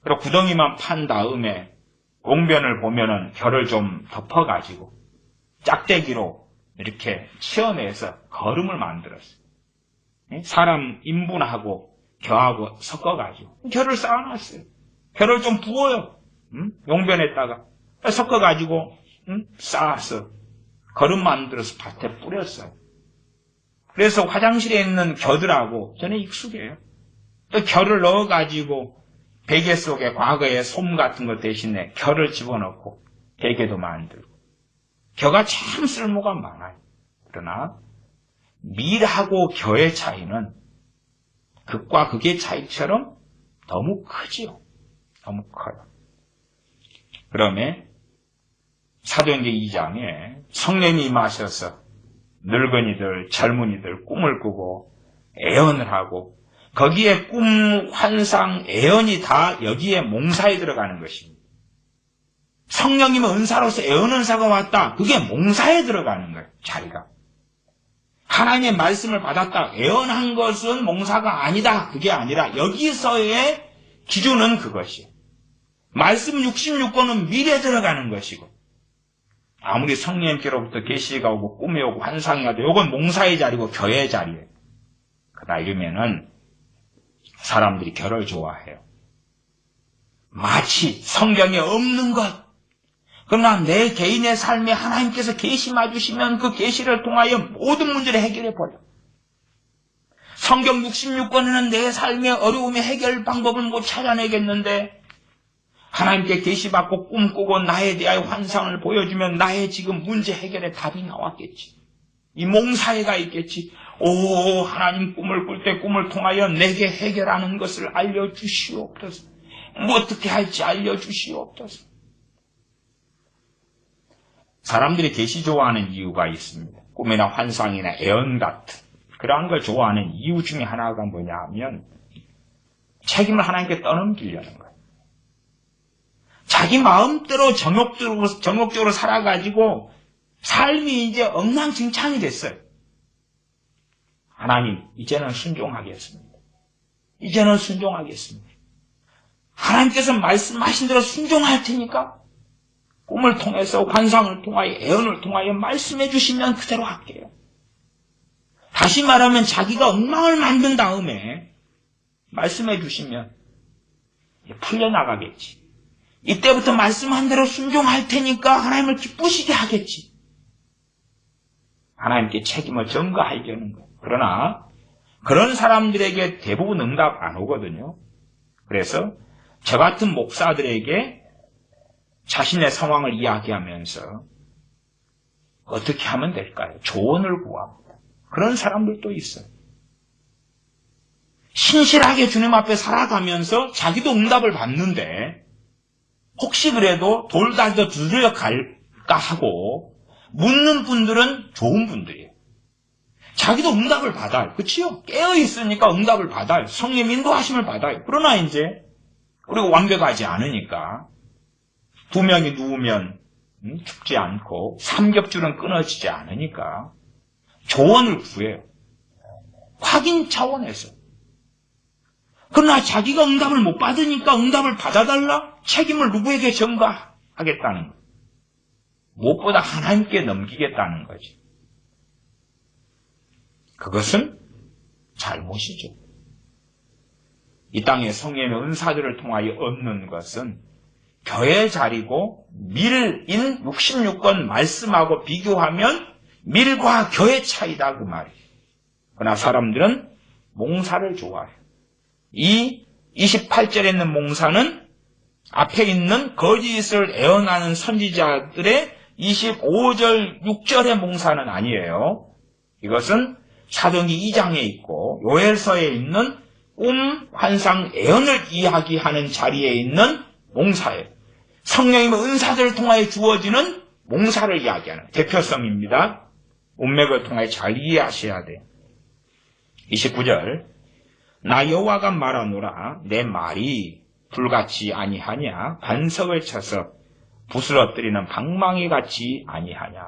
그리고 구덩이만 판 다음에 옹변을 보면은 결을 좀 덮어가지고 짝대기로 이렇게 치어내서 거름을 만들었어요. 사람 인분하고 겨하고 섞어가지고 결을 쌓아놨어요. 결을 좀 부어요. 용변에다가 섞어가지고 쌓아서 거름 만들어서 밭에 뿌렸어요. 그래서 화장실에 있는 겨들하고 저는 익숙해요. 또 결을 넣어가지고 베개 속에 과거에 솜 같은 것 대신에 결을 집어넣고 베개도 만들고 겨가 참 쓸모가 많아요. 그러나 밀하고 겨의 차이는 극과 극의 차이처럼 너무 크지요. 너무 커요. 그러면 사도행전 2장에 성령이 임하셔서 늙은이들, 젊은이들 꿈을 꾸고 애언을 하고 거기에 꿈, 환상, 애언이 다 여기에 몽사에 들어가는 것입니다. 성령님의 은사로서 애언 은사가 왔다. 그게 몽사에 들어가는 거예요. 자리가. 하나님의 말씀을 받았다. 애언한 것은 몽사가 아니다. 그게 아니라 여기서의 기준은 그것이에요. 말씀 66권은 미래에 들어가는 것이고 아무리 성령님께로부터 계시가 오고 꿈이 오고 환상이 와도 이건 몽사의 자리고 겨의 자리예요. 그러나 이러면은 사람들이 결을 좋아해요. 마치 성경에 없는 것. 그러나 내 개인의 삶에 하나님께서 계시마 주시면 그 계시를 통하여 모든 문제를 해결해 버려. 성경 66권에는 내 삶의 어려움의 해결 방법을 못 찾아내겠는데 하나님께 계시받고 꿈꾸고 나에 대하여 환상을 보여주면 나의 지금 문제 해결의 답이 나왔겠지. 이 몽사회가 있겠지. 오, 하나님 꿈을 꿀 때 꿈을 통하여 내게 해결하는 것을 알려주시옵소서. 뭐 어떻게 할지 알려주시옵소서. 사람들이 계시 좋아하는 이유가 있습니다. 꿈이나 환상이나 애언 같은 그러한 걸 좋아하는 이유 중에 하나가 뭐냐 하면 책임을 하나님께 떠넘기려는 거예요. 자기 마음대로 정욕적으로 살아가지고 삶이 이제 엉망진창이 됐어요. 하나님, 이제는 순종하겠습니다. 이제는 순종하겠습니다. 하나님께서 말씀하신 대로 순종할 테니까 꿈을 통해서 환상을 통하여 애언을 통하여 말씀해 주시면 그대로 할게요. 다시 말하면 자기가 엉망을 만든 다음에 말씀해 주시면 풀려나가겠지. 이때부터 말씀한 대로 순종할 테니까 하나님을 기쁘시게 하겠지. 하나님께 책임을 전가하려는 거예요. 그러나 그런 사람들에게 대부분 응답 안 오거든요. 그래서 저 같은 목사들에게 자신의 상황을 이야기하면서 어떻게 하면 될까요? 조언을 구합니다. 그런 사람들도 있어요. 신실하게 주님 앞에 살아가면서 자기도 응답을 받는데 혹시 그래도 돌다리도 두드려 갈까 하고 묻는 분들은 좋은 분들이에요. 자기도 응답을 받아요. 그치요? 깨어있으니까 응답을 받아요. 성령 인도하심을 받아요. 그러나 이제 그리고 완벽하지 않으니까 두 명이 누우면 죽지 않고 삼겹줄은 끊어지지 않으니까 조언을 구해요. 확인 차원에서. 그러나 자기가 응답을 못 받으니까 응답을 받아달라? 책임을 누구에게 전가하겠다는 거예요. 무엇보다 하나님께 넘기겠다는 거지. 그것은 잘못이죠. 이 땅의 성령의 은사들을 통하여 얻는 것은 교회 자리고 밀인 66권 말씀하고 비교하면 밀과 교의 차이다 그 말이에요. 그러나 사람들은 몽사를 좋아해요. 이 28절에 있는 몽사는 앞에 있는 거짓을 애언하는 선지자들의 25절, 6절의 몽사는 아니에요. 이것은 사도행전 2장에 있고 요엘서에 있는 꿈, 환상, 애언을 이야기하는 자리에 있는 몽사예요. 성령의 은사들을 통하여 주어지는 몽사를 이야기하는 대표성입니다. 문맥을 통하여 잘 이해하셔야 돼요. 29절 나 여호와가 말하노라 내 말이 불같이 아니하냐 반석을 쳐서 부스러뜨리는 방망이 같이 아니하냐.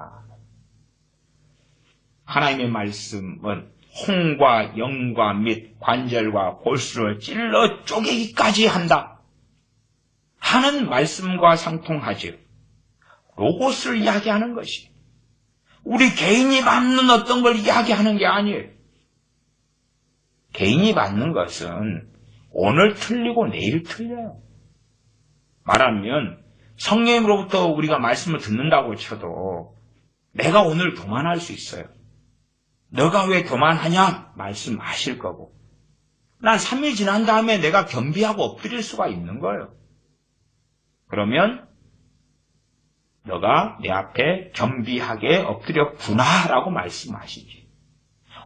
하나님의 말씀은 홍과 영과 및 관절과 골수를 찔러 쪼개기까지 한다 하는 말씀과 상통하죠. 로고스를 이야기하는 것이 우리 개인이 받는 어떤 걸 이야기하는 게 아니에요. 개인이 받는 것은 오늘 틀리고 내일 틀려요. 말하면 성령으로부터 우리가 말씀을 듣는다고 쳐도 내가 오늘 교만할 수 있어요. 너가 왜 교만하냐? 말씀하실 거고 난 3일 지난 다음에 내가 겸비하고 엎드릴 수가 있는 거예요. 그러면 너가 내 앞에 겸비하게 엎드렸구나 라고 말씀하시지.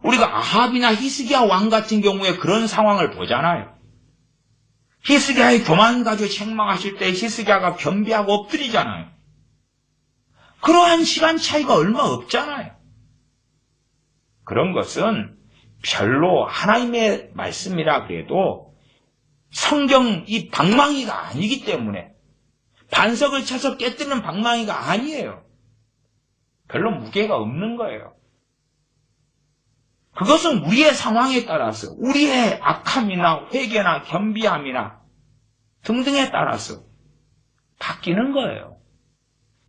우리가 아합이나 히스기야 왕 같은 경우에 그런 상황을 보잖아요. 히스기야의 교만 가지고 책망하실 때 히스기야가 겸비하고 엎드리잖아요. 그러한 시간 차이가 얼마 없잖아요. 그런 것은 별로 하나님의 말씀이라 그래도 성경 이 방망이가 아니기 때문에 반석을 쳐서 깨뜨리는 방망이가 아니에요. 별로 무게가 없는 거예요. 그것은 우리의 상황에 따라서 우리의 악함이나 회개나 겸비함이나 등등에 따라서 바뀌는 거예요.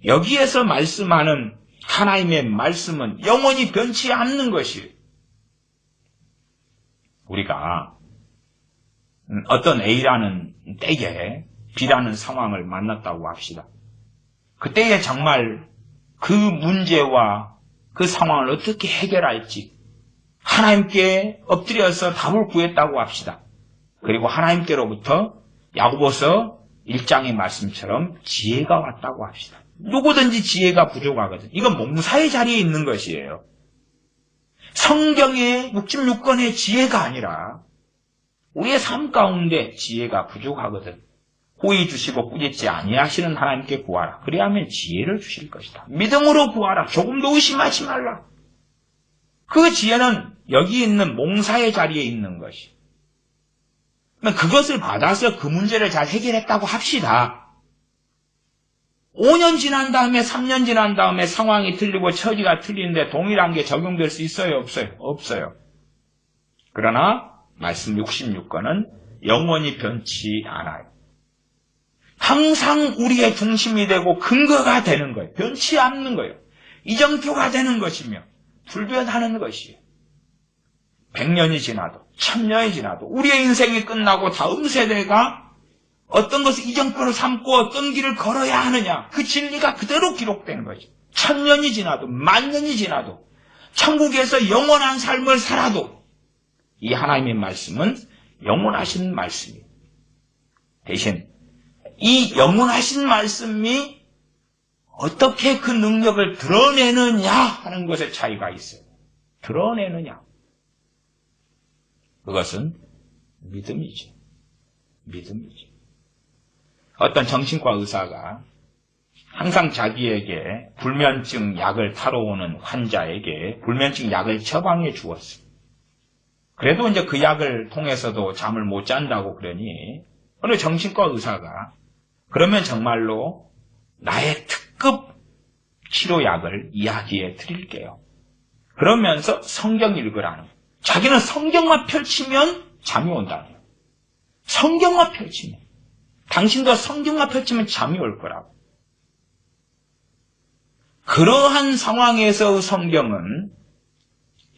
여기에서 말씀하는 하나님의 말씀은 영원히 변치 않는 것이에요. 우리가 어떤 A라는 때에 B라는 상황을 만났다고 합시다. 그때에 정말 그 문제와 그 상황을 어떻게 해결할지 하나님께 엎드려서 답을 구했다고 합시다. 그리고 하나님께로부터 야고보서 1장의 말씀처럼 지혜가 왔다고 합시다. 누구든지 지혜가 부족하거든. 이건 몽사의 자리에 있는 것이에요. 성경의 66권의 지혜가 아니라 우리의 삶 가운데 지혜가 부족하거든. 호의 주시고 꾸짖지 아니하시는 하나님께 구하라. 그리하면 지혜를 주실 것이다. 믿음으로 구하라. 조금도 의심하지 말라. 그 지혜는 여기 있는 몽사의 자리에 있는 것이. 그것을 받아서 그 문제를 잘 해결했다고 합시다. 5년 지난 다음에 3년 지난 다음에 상황이 틀리고 처지가 틀린데 동일한 게 적용될 수 있어요? 없어요? 없어요. 그러나 말씀 66권은 영원히 변치 않아요. 항상 우리의 중심이 되고 근거가 되는 거예요. 변치 않는 거예요. 이정표가 되는 것이며 불변하는 것이에요. 100년이 지나도 1000년이 지나도 우리의 인생이 끝나고 다음 세대가 어떤 것을 이정표로 삼고 어떤 길을 걸어야 하느냐, 그 진리가 그대로 기록된 거죠. 1000년이 지나도 10,000년이 지나도 천국에서 영원한 삶을 살아도 이 하나님의 말씀은 영원하신 말씀이에요. 대신 이 영원하신 말씀이 어떻게 그 능력을 드러내느냐 하는 것에 차이가 있어요. 드러내느냐. 그것은 믿음이죠. 믿음이죠. 어떤 정신과 의사가 항상 자기에게 불면증 약을 타러 오는 환자에게 불면증 약을 처방해 주었어요. 그래도 이제 그 약을 통해서도 잠을 못 잔다고 그러니 어느 정신과 의사가 그러면 정말로 나의 특급 치료약을 이야기해 드릴게요. 그러면서 성경 읽으라는 거예요. 자기는 성경만 펼치면 잠이 온다는 거예요. 성경만 펼치면. 당신도 성경만 펼치면 잠이 올 거라고. 그러한 상황에서 성경은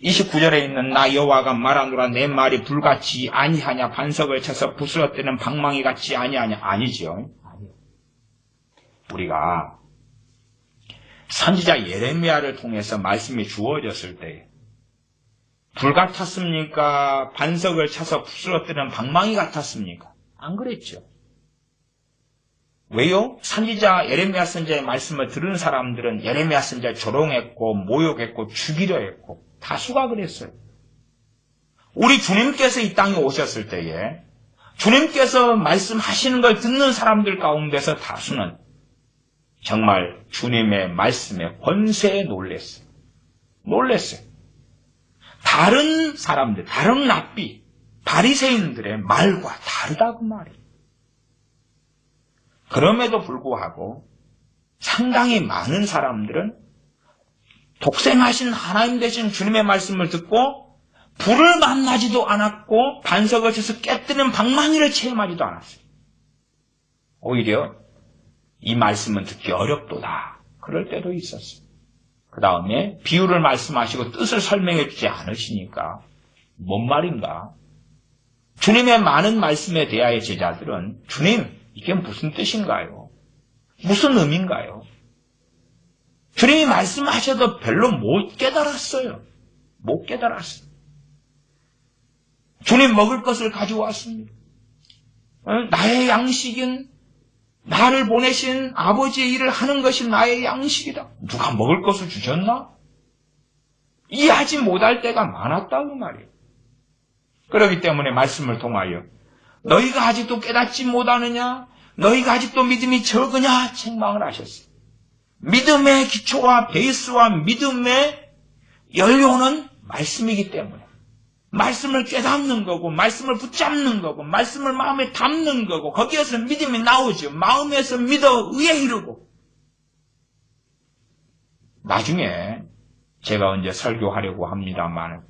29절에 있는 나 여호와가 말하노라 내 말이 불같이 아니하냐 반석을 쳐서 부스러뜨리는 방망이 같이 아니하냐. 아니죠. 우리가 선지자 예레미야를 통해서 말씀이 주어졌을 때 불 같았습니까? 반석을 쳐서 부스러뜨리는 방망이 같았습니까? 안 그랬죠. 왜요? 선지자 예레미야 선지자의 말씀을 들은 사람들은 예레미야 선지자를 조롱했고 모욕했고 죽이려 했고 다수가 그랬어요. 우리 주님께서 이 땅에 오셨을 때에 주님께서 말씀하시는 걸 듣는 사람들 가운데서 다수는 정말 주님의 말씀에 권세에 놀랐어요. 놀랐어요. 다른 사람들, 다른 랍비, 바리새인들의 말과 다르다고 말이에요. 그럼에도 불구하고 상당히 많은 사람들은 독생하신 하나님 되신 주님의 말씀을 듣고 불을 만나지도 않았고 반석을 쳐서 깨뜨리는 방망이를 체험하지도 않았어요. 오히려 이 말씀은 듣기 어렵도다. 그럴 때도 있었어요. 그 다음에 비유를 말씀하시고 뜻을 설명해 주지 않으시니까 뭔 말인가? 주님의 많은 말씀에 대하여 제자들은 주님, 이게 무슨 뜻인가요? 무슨 의미인가요? 주님이 말씀하셔도 별로 못 깨달았어요. 못 깨달았어요. 주님 먹을 것을 가져왔습니다. 나의 양식인 나를 보내신 아버지의 일을 하는 것이 나의 양식이다. 누가 먹을 것을 주셨나? 이해하지 못할 때가 많았다 그 말이에요. 그렇기 때문에 말씀을 통하여 너희가 아직도 깨닫지 못하느냐? 너희가 아직도 믿음이 적으냐? 책망을 하셨어요. 믿음의 기초와 베이스와 믿음의 연료는 말씀이기 때문에 말씀을 깨닫는 거고 말씀을 붙잡는 거고 말씀을 마음에 담는 거고 거기에서 믿음이 나오죠. 마음에서 믿어 의에 이르고. 나중에 제가 언제 설교하려고 합니다만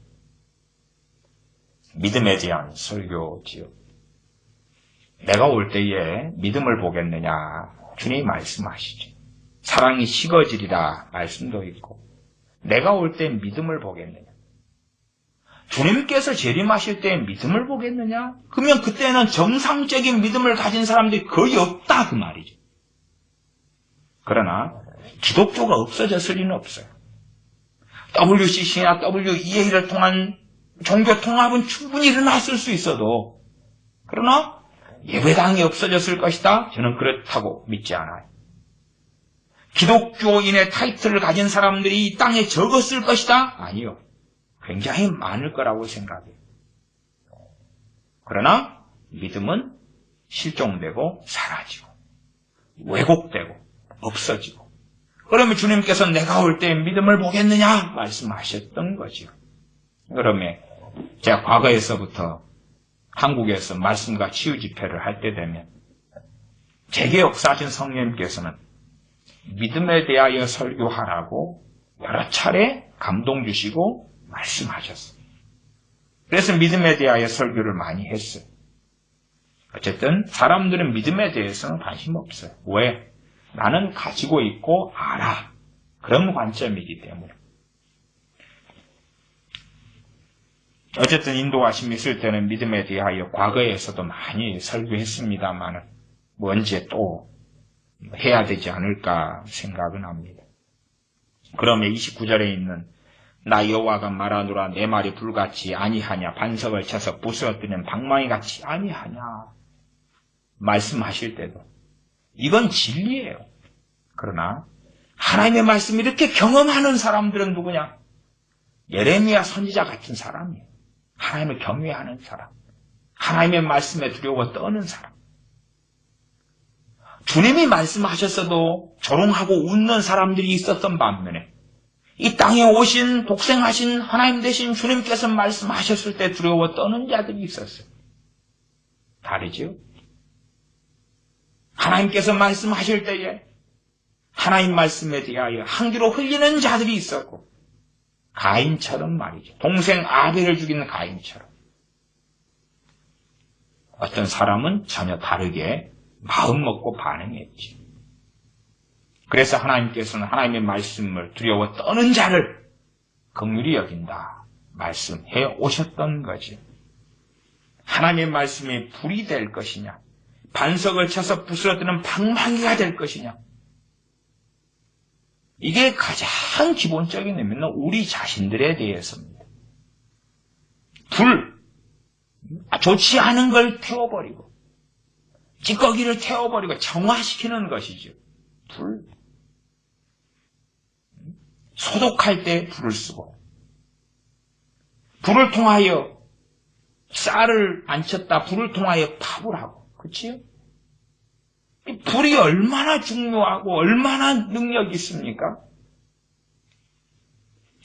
믿음에 대한 설교지요. 내가 올 때에 믿음을 보겠느냐 주님이 말씀하시죠. 사랑이 식어지리라 말씀도 있고 내가 올 때 믿음을 보겠느냐. 주님께서 재림하실 때 믿음을 보겠느냐? 그러면 그때는 정상적인 믿음을 가진 사람들이 거의 없다 그 말이죠. 그러나 기독교가 없어졌을 리는 없어요. WCC나 WEA를 통한 종교 통합은 충분히 일어났을 수 있어도 그러나 예배당이 없어졌을 것이다? 저는 그렇다고 믿지 않아요. 기독교인의 타이틀을 가진 사람들이 이 땅에 적었을 것이다? 아니요. 굉장히 많을 거라고 생각해요. 그러나 믿음은 실종되고 사라지고 왜곡되고 없어지고 그러면 주님께서 내가 올 때 믿음을 보겠느냐 말씀하셨던 거죠. 그러면 제가 과거에서부터 한국에서 말씀과 치유 집회를 할 때 되면 제게 역사하신 성령님께서는 믿음에 대하여 설교하라고 여러 차례 감동 주시고 말씀하셨어요. 그래서 믿음에 대하여 설교를 많이 했어요. 어쨌든 사람들은 믿음에 대해서는 관심 없어요. 왜? 나는 가지고 있고 알아. 그런 관점이기 때문에. 어쨌든 인도하심이 있을 때는 믿음에 대하여 과거에서도 많이 설교했습니다만 언제 또 해야 되지 않을까 생각은 합니다. 그러면 29절에 있는 나 여호와가 말하노라 내 말이 불같이 아니하냐 반석을 쳐서 부수어뜨리는 방망이 같이 아니하냐 말씀하실 때도 이건 진리예요. 그러나 하나님의 말씀을 이렇게 경험하는 사람들은 누구냐? 예레미야 선지자 같은 사람이에요. 하나님을 경외하는 사람, 하나님의 말씀에 두려워 떠는 사람. 주님이 말씀하셨어도 조롱하고 웃는 사람들이 있었던 반면에 이 땅에 오신 독생하신 하나님 되신 주님께서 말씀하셨을 때 두려워 떠는 자들이 있었어요. 다르죠? 하나님께서 말씀하실 때에 하나님 말씀에 대하여 한 귀로 흘리는 자들이 있었고 가인처럼 말이죠. 동생 아벨을 죽이는 가인처럼. 어떤 사람은 전혀 다르게 마음 먹고 반응했지. 그래서 하나님께서는 하나님의 말씀을 두려워 떠는 자를 긍휼히 여긴다 말씀해 오셨던 거지. 하나님의 말씀이 불이 될 것이냐, 반석을 쳐서 부스러뜨리는 방망이가 될 것이냐. 이게 가장 기본적인 의미는 우리 자신들에 대해서입니다. 불, 좋지 않은 걸 태워버리고 찌꺼기를 태워버리고 정화시키는 것이죠. 불. 소독할 때 불을 쓰고 불을 통하여 쌀을 안 쳤다 불을 통하여 팝을 하고 그치요? 불이 얼마나 중요하고 얼마나 능력이 있습니까?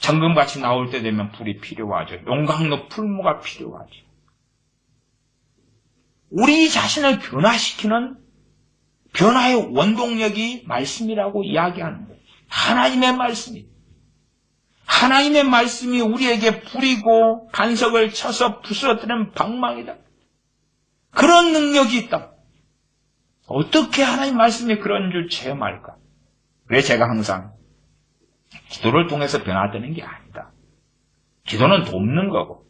정금같이 나올 때 되면 불이 필요하죠. 용광로 풀무가 필요하죠. 우리 자신을 변화시키는 변화의 원동력이 말씀이라고 이야기하는 거예요. 하나님의 말씀이. 하나님의 말씀이 우리에게 불이고 반석을 쳐서 부스러뜨리는 방망이다. 그런 능력이 있다. 어떻게 하나님 말씀이 그런 줄 체험할까? 그래서 제가 항상 기도를 통해서 변화되는 게 아니다. 기도는 돕는 거고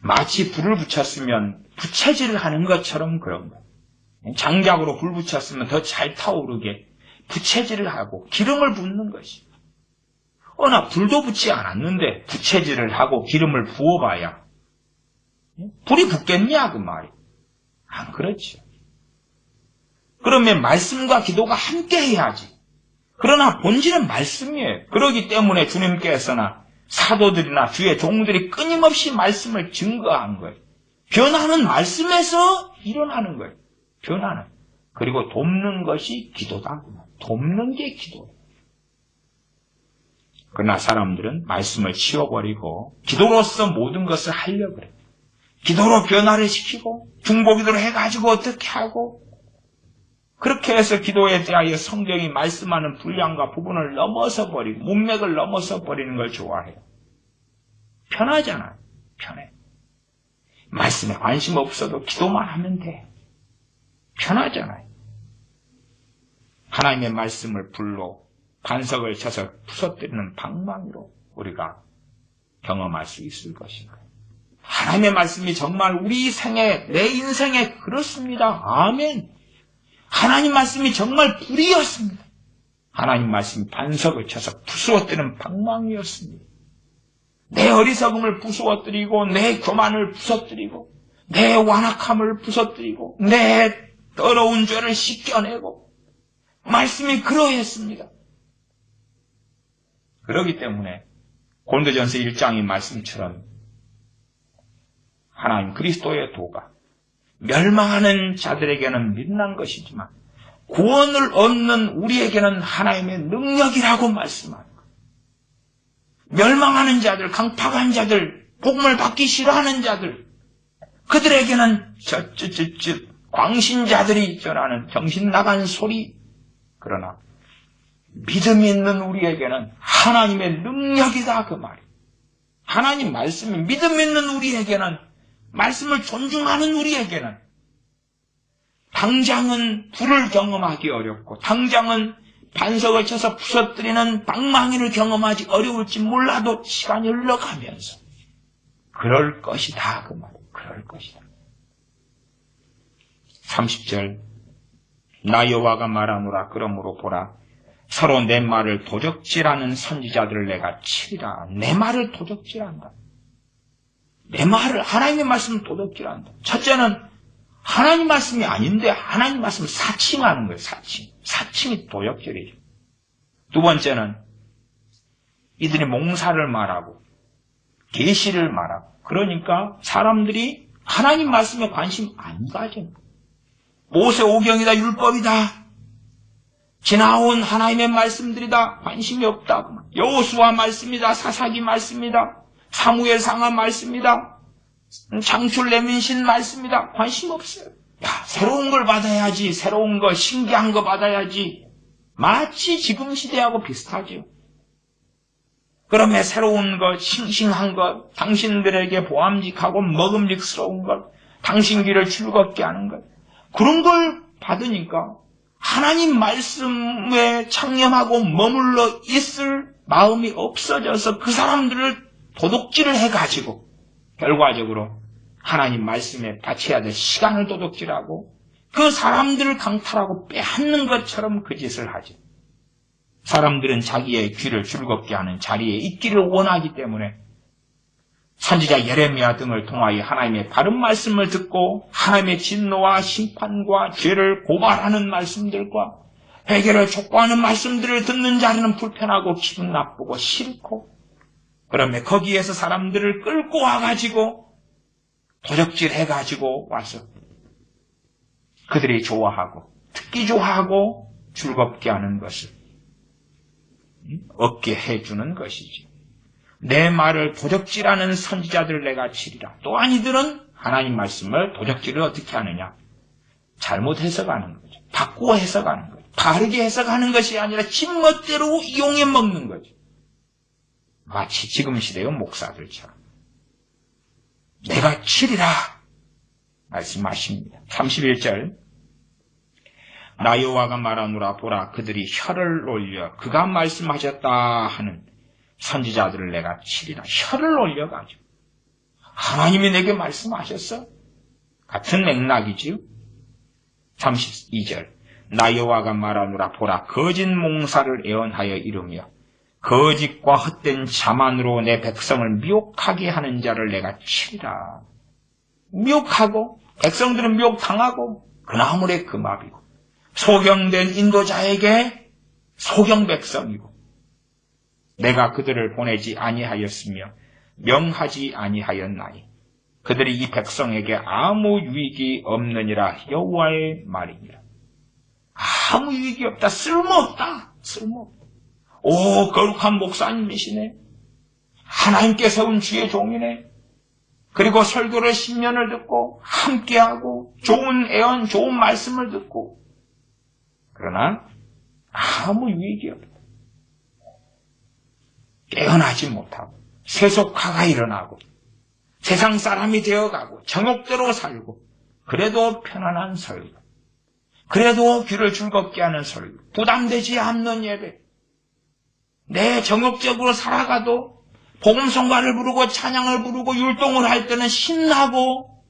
마치 불을 붙였으면 부채질을 하는 것처럼 그런 거예요. 장작으로 불 붙였으면 더 잘 타오르게 부채질을 하고 기름을 붓는 것이. 나 불도 붙지 않았는데 부채질을 하고 기름을 부어봐야 불이 붙겠냐 그 말이. 안 그렇죠. 그러면 말씀과 기도가 함께 해야지. 그러나 본질은 말씀이에요. 그렇기 때문에 주님께서나 사도들이나 주의 종들이 끊임없이 말씀을 증거한 거예요. 변화는 말씀에서 일어나는 거예요. 변화는. 그리고 돕는 것이 기도다. 돕는 게 기도예요. 그러나 사람들은 말씀을 치워버리고 기도로서 모든 것을 하려고 그래요. 기도로 변화를 시키고 중보기도를 해가지고 어떻게 하고 그렇게 해서 기도에 대하여 성경이 말씀하는 분량과 부분을 넘어서 버리고 문맥을 넘어서 버리는 걸 좋아해요. 편하잖아요. 편해. 말씀에 관심 없어도 기도만 하면 돼. 편하잖아요. 하나님의 말씀을 불로 반석을 쳐서 부서뜨리는 방망이로 우리가 경험할 수 있을 것인가. 하나님의 말씀이 정말 우리 생에, 내 인생에 그렇습니다. 아멘. 하나님 말씀이 정말 불이었습니다. 하나님 말씀이 반석을 쳐서 부수어뜨리는 방망이였습니다. 내 어리석음을 부수어뜨리고 내 교만을 부서뜨리고 내 완악함을 부서뜨리고 내 더러운 죄를 씻겨내고 말씀이 그러했습니다. 그렇기 때문에 고린도전서 1장의 말씀처럼 하나님 그리스도의 도가 멸망하는 자들에게는 미련한 것이지만 구원을 얻는 우리에게는 하나님의 능력이라고 말씀하는 거예요. 멸망하는 자들, 강팍한 자들, 복음을 받기 싫어하는 자들, 그들에게는 광신자들이 전하는 정신 나간 소리. 그러나 믿음이 있는 우리에게는 하나님의 능력이다 그 말이에요. 하나님 말씀이 믿음 있는 우리에게는, 말씀을 존중하는 우리에게는 당장은 불을 경험하기 어렵고 당장은 반석을 쳐서 부서뜨리는 방망이를 경험하지 어려울지 몰라도 시간이 흘러가면서 그럴 것이다 그 말이에요. 그럴 것이다. 30절 나 여호와가 말하노라. 그러므로 보라, 서로 내 말을 도적질하는 선지자들을 내가 치리라. 내 말을 도적질한다. 내 말을, 하나님의 말씀을 도적질한다. 첫째는 하나님 말씀이 아닌데 하나님 말씀을 사칭하는 거예요. 사칭이 도적질이죠. 두 번째는 이들이 몽사를 말하고 계시를 말하고, 그러니까 사람들이 하나님 말씀에 관심 안 가져요. 모세오경이다, 율법이다, 지나온 하나님의 말씀들이다, 관심이 없다. 여호수아 말씀이다, 사사기 말씀이다, 사무엘 상하 말씀이다, 장출 레민신 말씀이다, 관심 없어요. 야, 새로운 걸 받아야지, 새로운 거, 신기한 거 받아야지. 마치 지금 시대하고 비슷하죠. 그러면 새로운 것, 싱싱한 것, 당신들에게 보암직하고 먹음직스러운 것, 당신 길을 즐겁게 하는 것, 그런 걸 받으니까 하나님 말씀에 창념하고 머물러 있을 마음이 없어져서 그 사람들을 도둑질을 해가지고 결과적으로 하나님 말씀에 바쳐야 될 시간을 도둑질하고 그 사람들을 강탈하고 빼앗는 것처럼 그 짓을 하죠. 사람들은 자기의 귀를 즐겁게 하는 자리에 있기를 원하기 때문에 선지자 예레미야 등을 통하여 하나님의 바른 말씀을 듣고 하나님의 진노와 심판과 죄를 고발하는 말씀들과 회개를 촉구하는 말씀들을 듣는 자리는 불편하고 기분 나쁘고 싫고, 그러면 거기에서 사람들을 끌고 와가지고 도적질 해가지고 와서 그들이 좋아하고 듣기 좋아하고 즐겁게 하는 것을 얻게 해주는 것이지. 내 말을 도적질하는 선지자들 내가 치리라. 또한 이들은 하나님 말씀을 도적질을 어떻게 하느냐? 잘못 해석하는 거죠. 바꾸어 해석하는 거죠. 바르게 해석하는 것이 아니라 지멋대로 이용해 먹는 거죠. 마치 지금 시대의 목사들처럼. 내가 치리라 말씀하십니다. 31절 나 여호와가 말하노라. 보라, 그들이 혀를 올려 그가 말씀하셨다 하는 선지자들을 내가 치리라. 혀를 올려가지고 하나님이 내게 말씀하셨어? 같은 맥락이지요. 32절 나 여호와가 말하노라. 보라, 거짓 몽사를 애언하여 이르며 거짓과 헛된 자만으로 내 백성을 미혹하게 하는 자를 내가 치리라. 미혹하고 백성들은 미혹당하고 그나물의 금압이고 소경된 인도자에게 소경 백성이고 내가 그들을 보내지 아니하였으며 명하지 아니하였나니 그들이 이 백성에게 아무 유익이 없느니라. 여호와의 말이니라. 아무 유익이 없다. 쓸모없다. 쓸모없다. 오, 거룩한 목사님이시네. 하나님께 세운 주의 종이네. 그리고 설교를 10년을 듣고 함께하고 좋은 애언, 좋은 말씀을 듣고 그러나 아무 유익이 없다. 깨어나지 못하고 세속화가 일어나고 세상 사람이 되어가고 정욕대로 살고 그래도 편안한 설교, 그래도 귀를 즐겁게 하는 설교, 부담되지 않는 예배, 내 정욕적으로 살아가도 복음성가를 부르고 찬양을 부르고 율동을 할 때는 신나고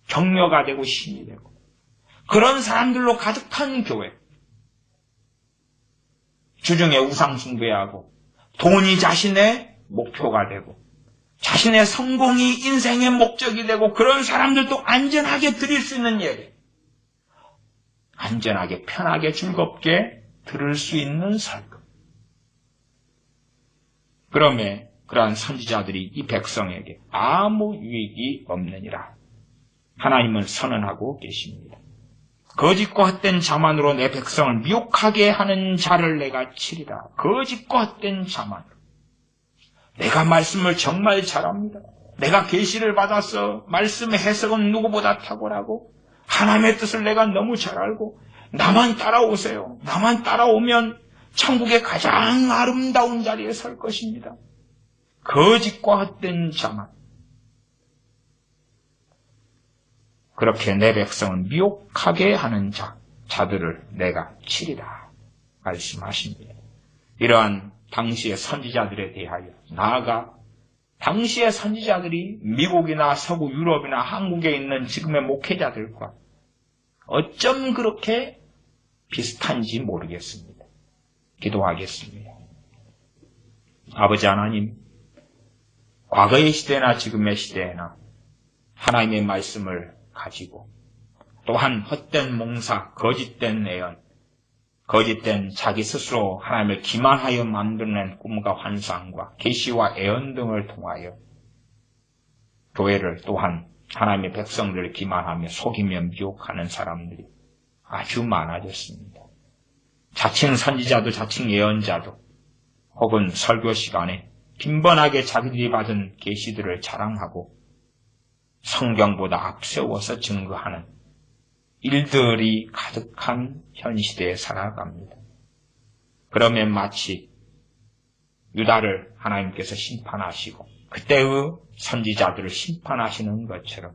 격려가 되고 힘이 되고 그런 사람들로 가득한 교회, 주중에 우상 숭배하고 돈이 자신의 목표가 되고 자신의 성공이 인생의 목적이 되고 그런 사람들도 안전하게 드릴 수 있는 예배, 안전하게 편하게 즐겁게 들을 수 있는 설교. 그러면 그러한 선지자들이 이 백성에게 아무 유익이 없느니라. 하나님은 선언하고 계십니다. 거짓과 헛된 자만으로 내 백성을 미혹하게 하는 자를 내가 치리라. 거짓과 헛된 자만으로. 내가 말씀을 정말 잘합니다. 내가 계시를 받아서 말씀의 해석은 누구보다 탁월하고 하나님의 뜻을 내가 너무 잘 알고 나만 따라오세요. 나만 따라오면 천국의 가장 아름다운 자리에 설 것입니다. 거짓과 헛된 자만. 그렇게 내 백성을 미혹하게 하는 자들을 내가 치리라 말씀하십니다. 이러한 당시의 선지자들에 대하여 나아가 당시의 선지자들이 미국이나 서구 유럽이나 한국에 있는 지금의 목회자들과 어쩜 그렇게 비슷한지 모르겠습니다. 기도하겠습니다. 아버지 하나님, 과거의 시대나 지금의 시대에나 하나님의 말씀을 가지고 또한 헛된 몽사, 거짓된 예언, 거짓된 자기 스스로 하나님을 기만하여 만들어낸 꿈과 환상과 계시와 예언 등을 통하여 교회를 또한 하나님의 백성들을 기만하며 속이며 미혹하는 사람들이 아주 많아졌습니다. 자칭 선지자도 자칭 예언자도 혹은 설교 시간에 빈번하게 자기들이 받은 계시들을 자랑하고 성경보다 앞세워서 증거하는 일들이 가득한 현 시대에 살아갑니다. 그러면 마치 유다를 하나님께서 심판하시고 그때의 선지자들을 심판하시는 것처럼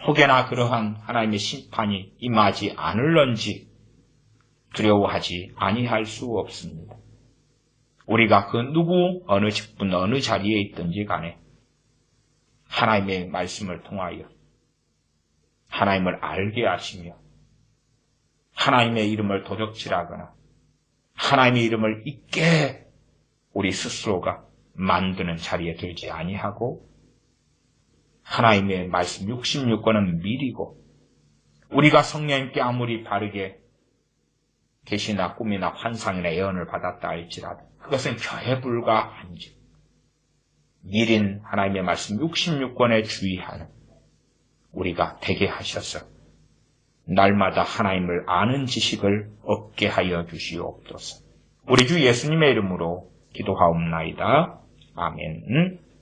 혹여나 그러한 하나님의 심판이 임하지 않을런지 두려워하지 아니할 수 없습니다. 우리가 그 누구 어느 직분 어느 자리에 있든지 간에 하나님의 말씀을 통하여 하나님을 알게 하시며 하나님의 이름을 도적질하거나 하나님의 이름을 잊게 우리 스스로가 만드는 자리에 들지 아니하고 하나님의 말씀 66권은 미리고 우리가 성령님께 아무리 바르게 계시나 꿈이나 환상이나 예언을 받았다 할지라도 그것은 벼에 불과한지 미린 하나님의 말씀 66권에 주의하는 우리가 되게 하셔서 날마다 하나님을 아는 지식을 얻게 하여 주시옵소서. 우리 주 예수님의 이름으로 기도하옵나이다. 아멘.